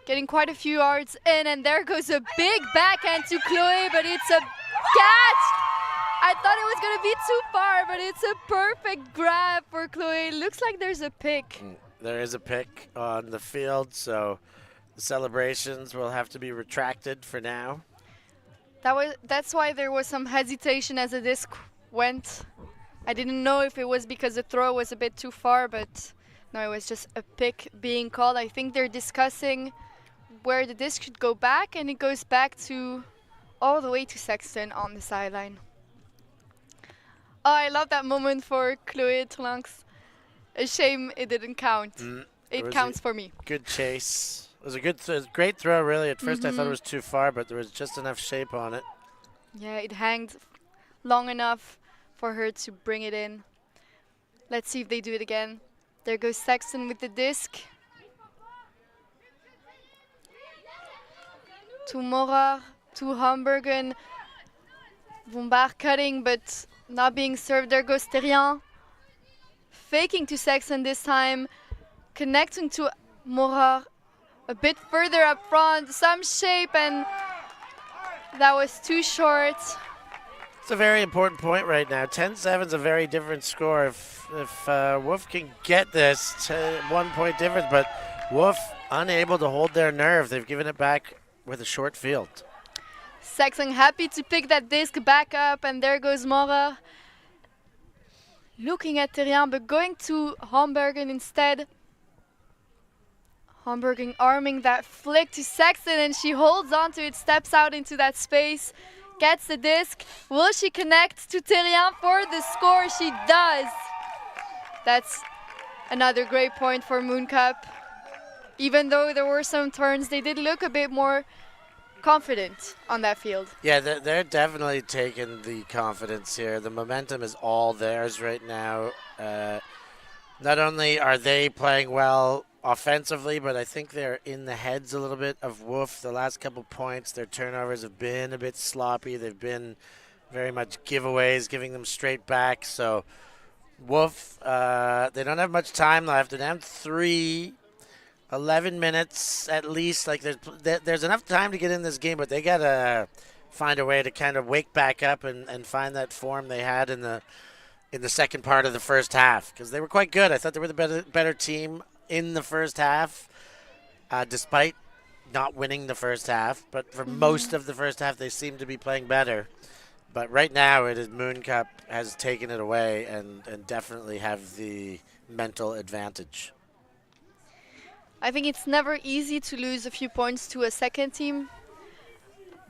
Getting quite a few yards in, and there goes a big backhand to Chloe, but it's a catch! I thought it was going to be too far, but it's a perfect grab for Chloe. Looks like there's a pick. There is a pick on the field, so the celebrations will have to be retracted for now. That's why there was some hesitation as the disc went. I didn't know if it was because the throw was a bit too far, but no, it was just a pick being called. I think they're discussing where the disc should go back, and it goes back to all the way to Sexton on the sideline. Oh, I love that moment for Chloe Terlangs. A shame it didn't count. It counts for me. Good chase. It was a great throw, really. At first I thought it was too far, but there was just enough shape on it. Yeah, it hanged long enough for her to bring it in. Let's see if they do it again. There goes Sexton with the disc. To Morar, to Hombergen. Bombard cutting, but not being served. There goes Terrien. Faking to Sexton this time. Connecting to Morar. A bit further up front. Some shape, and that was too short. It's a very important point right now. 10-7 is a very different score. If Wolf can get this, 1 point difference, but Wolf unable to hold their nerve. They've given it back with a short field. Sexton happy to pick that disc back up, and there goes Mora. Looking at Terrien, but going to Hombergen instead. Hombergen arming that flick to Sexton, and she holds on to it, steps out into that space, gets the disc. Will she connect to Terrien for the score? She does. That's another great point for Mooncup. Even though there were some turns, they did look a bit more confident on that field. Yeah, they're definitely taking the confidence here. The momentum is all theirs right now. Not only are they playing well offensively, but I think they're in the heads a little bit of Wolf. The last couple points, their turnovers have been a bit sloppy. They've been very much giveaways, giving them straight back. So Wolf, they don't have much time left. They're down 3, 11 minutes at least. Like there's enough time to get in this game, but they gotta find a way to kind of wake back up and find that form they had in the second part of the first half, because they were quite good. I thought they were the better team in the first half, despite not winning the first half. But for most of the first half, they seem to be playing better. But right now, it is Mooncup has taken it away and definitely have the mental advantage. I think it's never easy to lose a few points to a second team.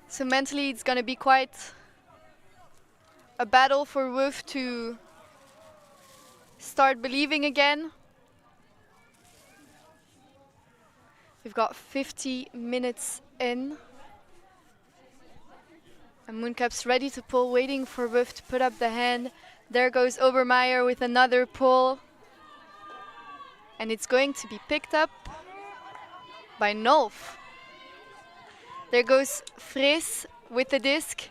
So mentally, it's going to be quite a battle for Wolf to start believing again. We've got 50 minutes in. And Mooncup's ready to pull, waiting for Wolf to put up the hand. There goes Obermeier with another pull. And it's going to be picked up by Nolf. There goes Fris with the disc.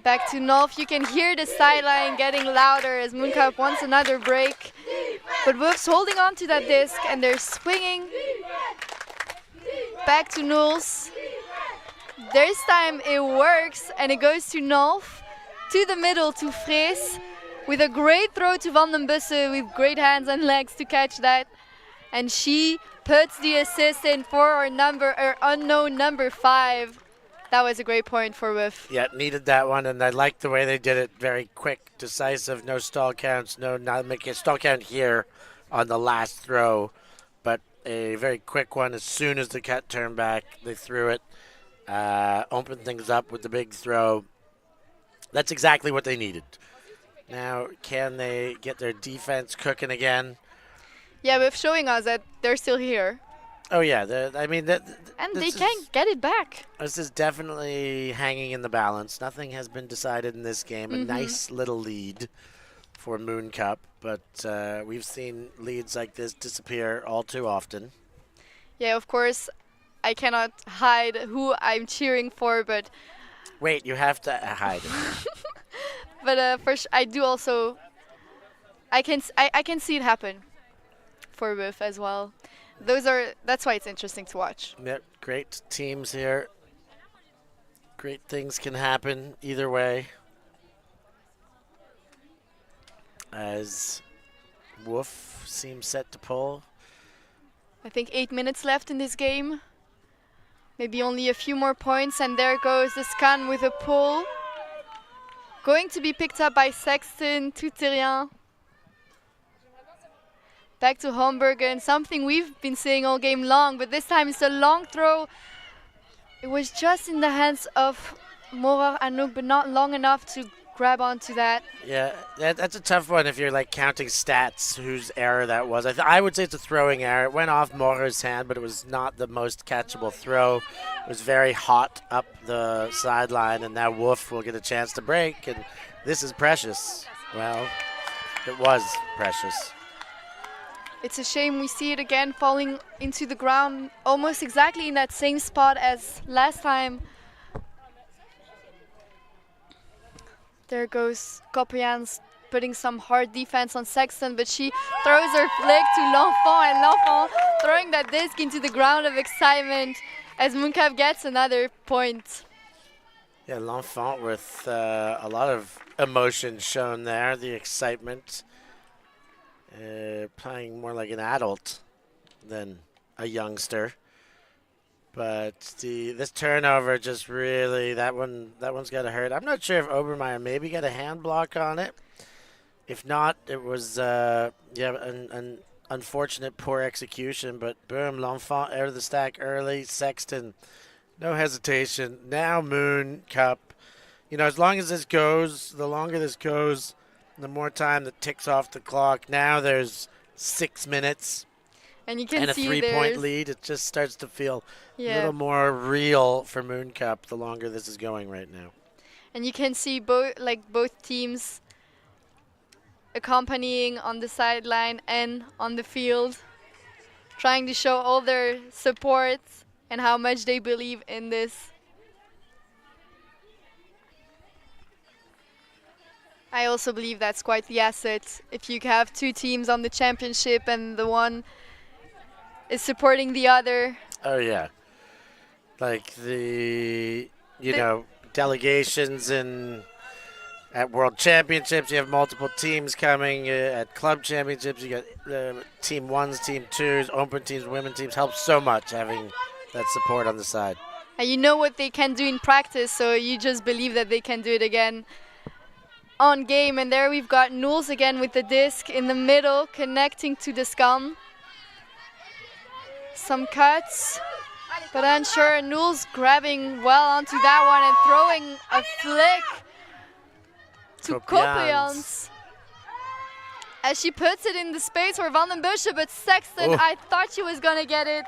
Back to Nolf. You can hear the sideline getting louder as Mooncup wants another break. But Wolf's holding on to that disc and they're swinging. Back to Nulz. This time it works and it goes to Nolf. To the middle to Fris. With a great throw to Van den Bussen with great hands and legs to catch that. And she puts the assist in for our unknown number 5. That was a great point for Wolf. Yeah, needed that one, and I liked the way they did it. Very quick, decisive, no stall counts, not making a stall count here on the last throw, but a very quick one. As soon as the cut turned back, they threw it, opened things up with the big throw. That's exactly what they needed. Now, can they get their defense cooking again? Yeah, Wolf showing us that they're still here. Oh, yeah. And they can't get it back. This is definitely hanging in the balance. Nothing has been decided in this game. A nice little lead for Mooncup, but we've seen leads like this disappear all too often. Yeah, of course, I cannot hide who I'm cheering for, but... Wait, you have to hide it. But I do also... I can see it happen for Wolf as well. That's why it's interesting to watch. Yep, great teams here. Great things can happen either way. As Wolf seems set to pull. I think 8 minutes left in this game. Maybe only a few more points, and there goes the scan with a pull. Going to be picked up by Sexton to Thierrien. Back to Hombergen, something we've been saying all game long, but this time it's a long throw. It was just in the hands of Morar Anouk, but not long enough to grab onto that. Yeah, that's a tough one if you're like counting stats, whose error that was. I would say it's a throwing error. It went off Morar's hand, but it was not the most catchable throw. It was very hot up the sideline, and now Wolf will get a chance to break, and this is precious. Well, it was precious. It's a shame we see it again falling into the ground almost exactly in that same spot as last time. There goes Coprians putting some hard defense on Sexton, but she throws her flick to L'Enfant, and L'Enfant throwing that disc into the ground of excitement as Mooncup gets another point. Yeah, L'Enfant with a lot of emotion shown there, the excitement. Playing more like an adult than a youngster, but this turnover just really that one's got to hurt. I'm not sure if Obermeier maybe got a hand block on it. If not, it was an unfortunate poor execution. But boom, L'Enfant out of the stack early. Sexton, no hesitation. Now Mooncup, as long as this goes, the longer this goes, the more time that ticks off the clock. Now there's 6 minutes and you can and a see 3-point lead. It just starts to feel a little more real for Mooncup the longer this is going right now. And you can see both teams accompanying on the sideline and on the field, trying to show all their support and how much they believe in this. I also believe that's quite the asset. If you have two teams on the championship and the one is supporting the other. Oh, yeah. Like delegations at World Championships, you have multiple teams coming. At Club Championships, you got Team 1s, Team 2s, Open teams, Women teams. Helps so much having that support on the side. And you know what they can do in practice, so you just believe that they can do it again on game. And there we've got Nulz again with the disc in the middle, connecting to the scum. Some cuts, but unsure. Nulz grabbing well onto that one and throwing a flick to Copians. As she puts it in the space for Van den Bussen, but Sexton, I thought she was gonna get it.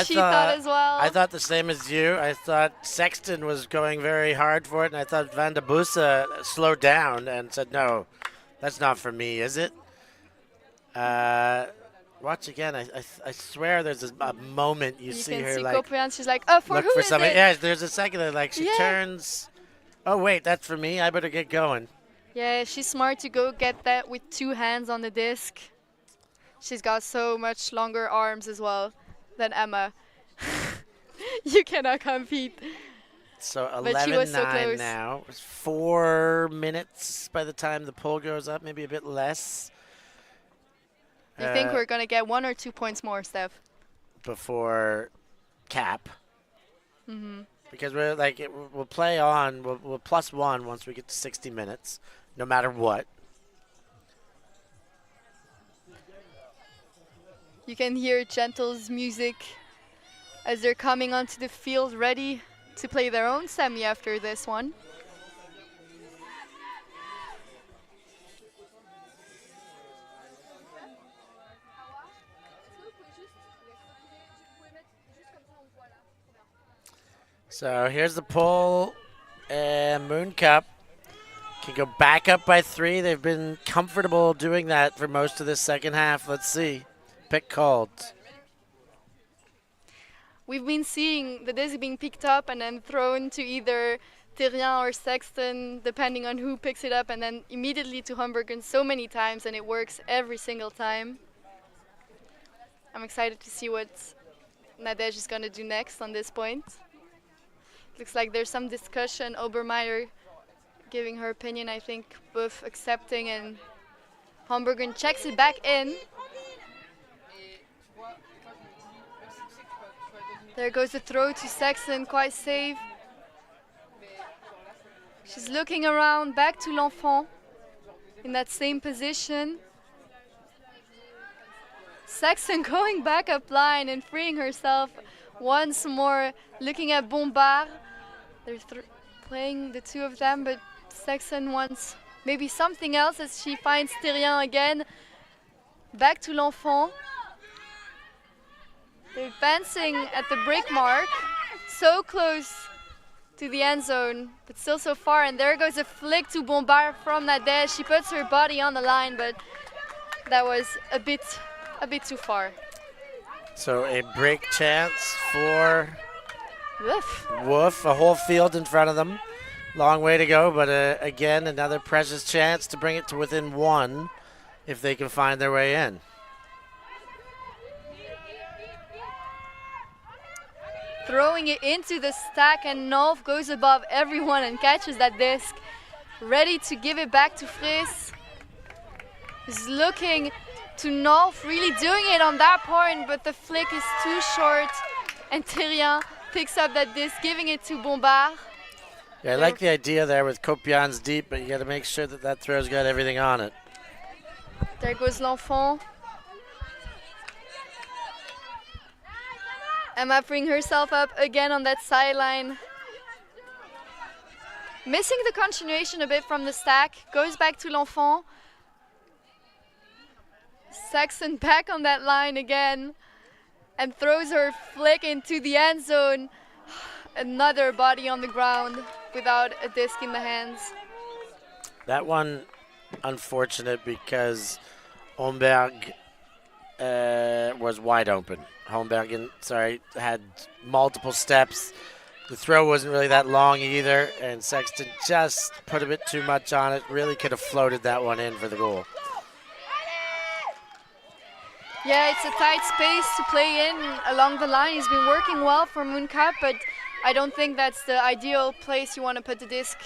She thought as well. I thought the same as you. I thought Sexton was going very hard for it, and I thought Van den Bussen slowed down and said, no, That's not for me, is it? Watch again. I swear there's a moment you see can her see like Kopian. She's like, oh, for look who for is something. it? Yeah, there's a second that like she Yeah. turns. Oh wait, that's for me. I better get going. Yeah, she's smart to go get that with 2 hands on the disc. She's got so much longer arms as well than Emma. You cannot compete. So But she was 11-9 so close. now. It's 4 minutes by the time the poll goes up, maybe a bit less. You think we're going to get 1 or 2 points more, Steph? Before cap? Mm-hmm. Because we're like we'll play on. We'll +1 once we get to 60 minutes, no matter what. You can hear Gentle's music as they're coming onto the field ready to play their own semi after this one. So here's the pull, and Mooncup can go back up by 3. They've been comfortable doing that for most of this second half. Let's see. Pick called. We've been seeing the disc being picked up and then thrown to either Therrien or Sexton, depending on who picks it up, and then immediately to Humbergen so many times, and it works every single time. I'm excited to see what Nadej is going to do next on this point. Looks like there's some discussion. Obermeier giving her opinion, I think both accepting, and Humbergen checks it back in. There goes the throw to Sexton, quite safe. She's looking around, back to L'Enfant in that same position. Sexton going back up line and freeing herself once more, looking at Bombard. They're playing the 2 of them, but Sexton wants maybe something else as she finds Therrien again. Back to L'Enfant. They're advancing at the break mark, so close to the end zone, but still so far. And there goes a flick to Bombard from Nadej. She puts her body on the line, but that was a bit too far. So a break chance for Woof. Wolf, a whole field in front of them. Long way to go, but again, another precious chance to bring it to within 1 if they can find their way in. Throwing it into the stack, and Nolf goes above everyone and catches that disc. Ready to give it back to Fris. Is looking to Nolf, really doing it on that point, but the flick is too short. And Therrien picks up that disc, giving it to Bombard. Yeah, I like the idea there with Kopian's deep, but you got to make sure that that throw's got everything on it. There goes L'Enfant. Emma freeing herself up again on that sideline. Missing the continuation a bit from the stack. Goes back to L'Enfant. Sexton back on that line again. And throws her flick into the end zone. Another body on the ground without a disc in the hands. That one, unfortunate because Holmberg was wide open. Holmberg, had multiple steps. The throw wasn't really that long either, and Sexton just put a bit too much on it. Really could have floated that one in for the goal. Yeah, it's a tight space to play in along the line. He's been working well for Mooncup, but I don't think that's the ideal place you want to put the disc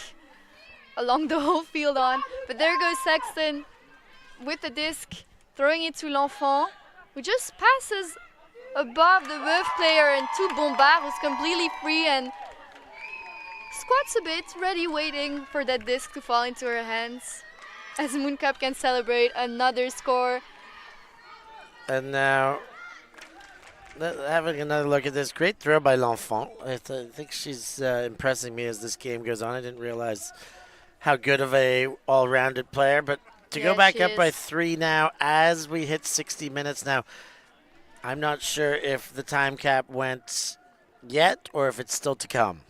along the whole field on. But there goes Sexton with the disc, throwing it to L'Enfant, who just passes above the Wolf player and to Bombard, who's completely free and squats a bit, ready, waiting for that disc to fall into her hands. As Mooncup can celebrate another score. And now, having another look at this. Great throw by L'Enfant. I think she's impressing me as this game goes on. I didn't realize how good of a all-rounded player. But to go back up by 3 now as we hit 60 minutes now, I'm not sure if the time cap went yet or if it's still to come.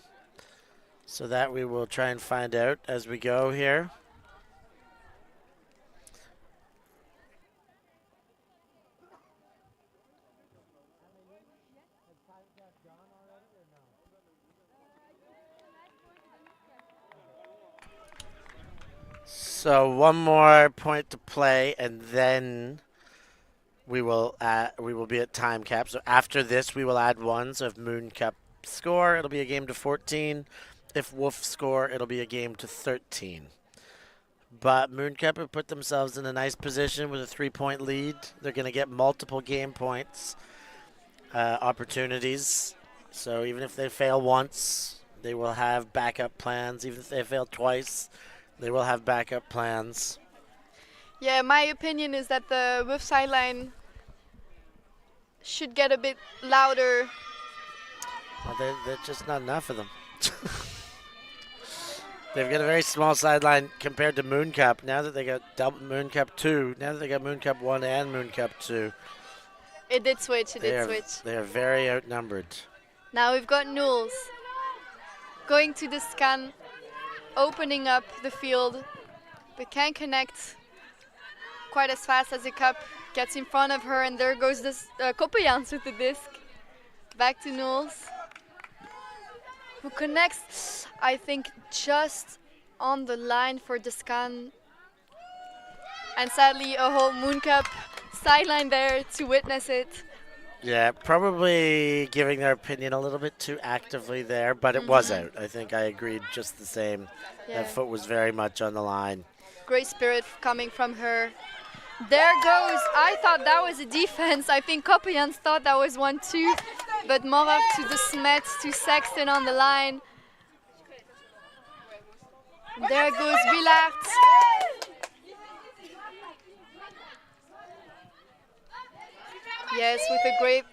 So that we will try and find out as we go here. So one more point to play, and then we will be at time cap. So after this, we will add one. So if Mooncup score, it'll be a game to 14. If Wolf score, it'll be a game to 13. But Mooncup have put themselves in a nice position with a 3-point lead. They're going to get multiple game points opportunities. So even if they fail once, they will have backup plans. Even if they fail twice, they will have backup plans. Yeah, my opinion is that the Wolf sideline should get a bit louder. Well, they're just not enough of them. They've got a very small sideline compared to Mooncup. Now that they got double Mooncup 2, now that they got Mooncup 1 and Mooncup 2. It did switch, They are very outnumbered. Now we've got Nules going to the scan, opening up the field, but can't connect quite as fast as the cup gets in front of her, and there goes this Koppejans with the disc. Back to Nules, who connects, I think, just on the line for the scan. And sadly, a whole Mooncup sideline there to witness it. Yeah, probably giving their opinion a little bit too actively there, but it was out. I think I agreed just the same. Yeah. That foot was very much on the line. Great spirit coming from her. There goes, I thought that was a defense. I think Koppejans thought that was one too. But Maehr to the Smet, to Sexton on the line. There goes Willaert. Yes, with a great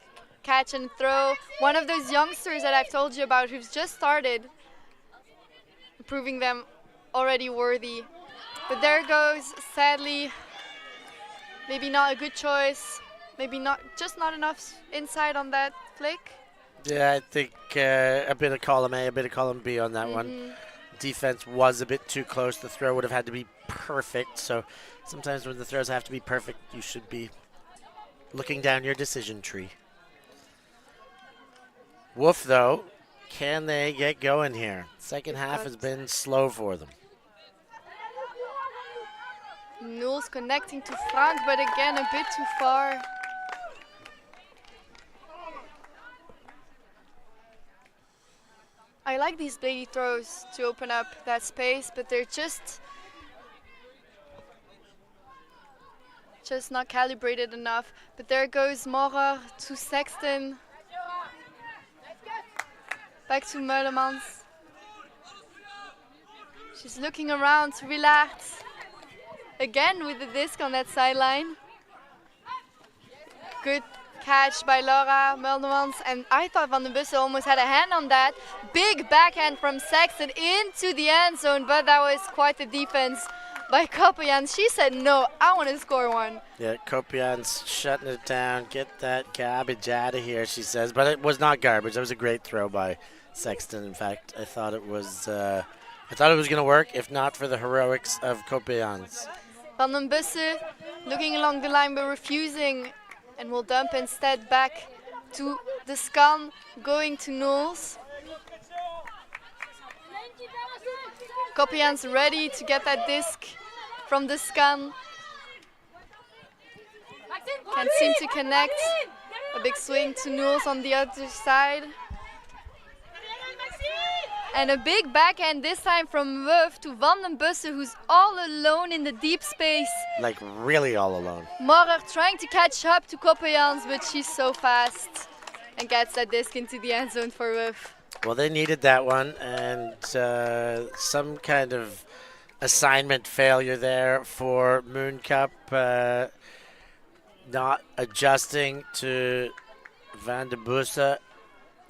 catch and throw. One of those youngsters that I've told you about who's just started, proving them already worthy. But there goes, sadly, maybe not a good choice. Maybe just not enough inside on that flick. Yeah, I think a bit of column A, a bit of column B on that one. Defense was a bit too close. The throw would have had to be perfect. So sometimes when the throws have to be perfect, you should be looking down your decision tree. Wolf, though, can they get going here? Second half has been slow for them. Nules connecting to Frank, but again a bit too far. I like these lady throws to open up that space, but they're just not calibrated enough. But there goes Maehr to Sexton. Back to Meulemans. She's looking around to Willaert. Again with the disc on that sideline. Good catch by Laura Meulemans, and I thought Van den Bussen almost had a hand on that. Big backhand from Sexton into the end zone, but that was quite the defense by Koppejans. She said, no, I want to score one. Yeah, Koppejans shutting it down. Get that garbage out of here, she says. But it was not garbage. That was a great throw by Sexton. In fact, I thought it was going to work, if not for the heroics of Koppejans. Van den Bussen looking along the line but refusing, and will dump instead back to the scan, going to Nules. Koppejans ready to get that disc from the scan. Can't seem to connect. A big swing to Nules on the other side. And a big backhand this time from Wolf to Van den Bussen, who's all alone in the deep space. Like really all alone. Maehr trying to catch up to Koppejans, but she's so fast and gets that disc into the end zone for Wolf. Well, they needed that one, and some kind of assignment failure there for Mooncup. Not adjusting to Van den Bussen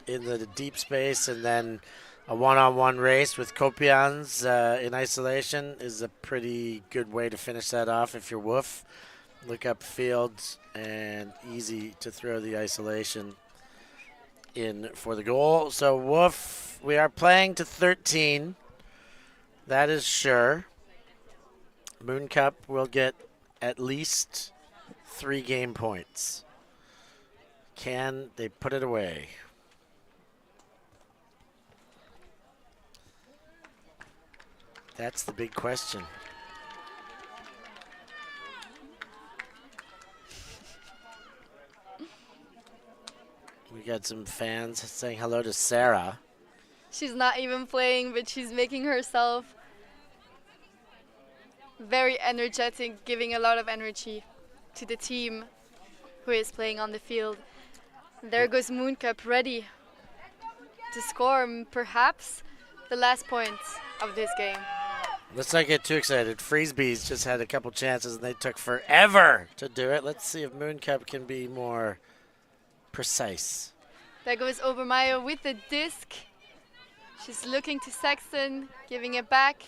in the deep space, and then a one-on-one race with Koppejans in isolation is a pretty good way to finish that off if you're Wolf. Look up fields and easy to throw the isolation in for the goal. So Wolf, we are playing to 13. That is sure. Mooncup will get at least 3 game points. Can they put it away? That's the big question. We got some fans saying hello to Sarah. She's not even playing, but she's making herself very energetic, giving a lot of energy to the team who is playing on the field. There goes Mooncup, ready to score perhaps the last point of this game. Let's not get too excited. Frisbee's just had a couple chances and they took forever to do it. Let's see if Mooncup can be more precise. There goes Obermeyer with the disc. She's looking to Sexton, giving it back.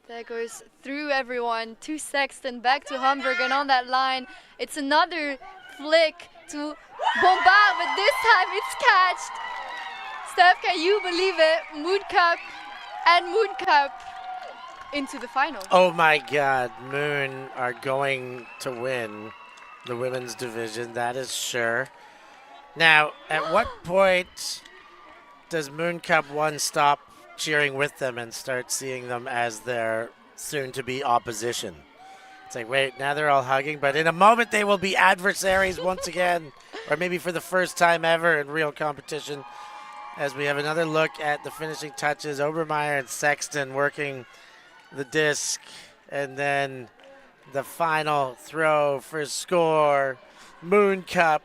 There goes through everyone to Sexton, back to Hamburg, and on that line, it's another flick to Bombard, but this time it's catched. Steph, can you believe it? Mooncup into the final. Oh my God, Moon are going to win the women's division, that is sure. Now, at what point does Mooncup 1 stop cheering with them and start seeing them as their soon-to-be opposition? It's like, wait, now they're all hugging, but in a moment they will be adversaries once again, or maybe for the first time ever in real competition, as we have another look at the finishing touches. Obermeyer and Sexton working the disc, and then the final throw for score. Mooncup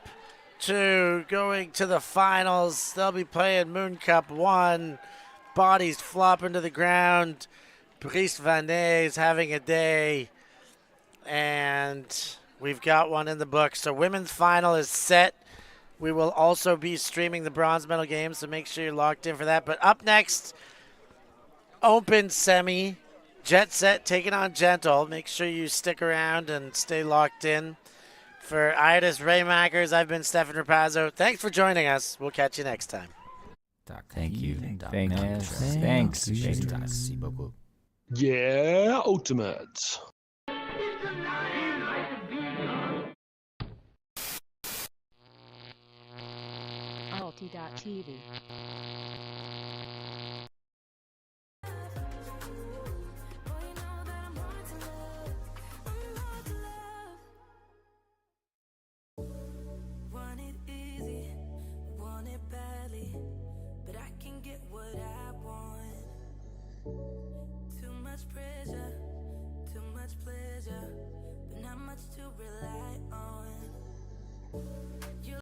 2 going to the finals. They'll be playing Mooncup 1. Bodies flopping to the ground. Brice Vanet is having a day. And we've got one in the book. So women's final is set. We will also be streaming the bronze medal game, so make sure you're locked in for that. But up next, open semi. Jet Set taking on Gentle. Make sure you stick around and stay locked in. For Idas Raymakers, I've been Stefan Rapazzo. Thanks for joining us. We'll catch you next time. Thank you. Thanks. Yeah, ultimate. ULTI.TV. Want it easy, want it badly, but I can get what I want. Too much pressure, too much pleasure, but not much to rely on.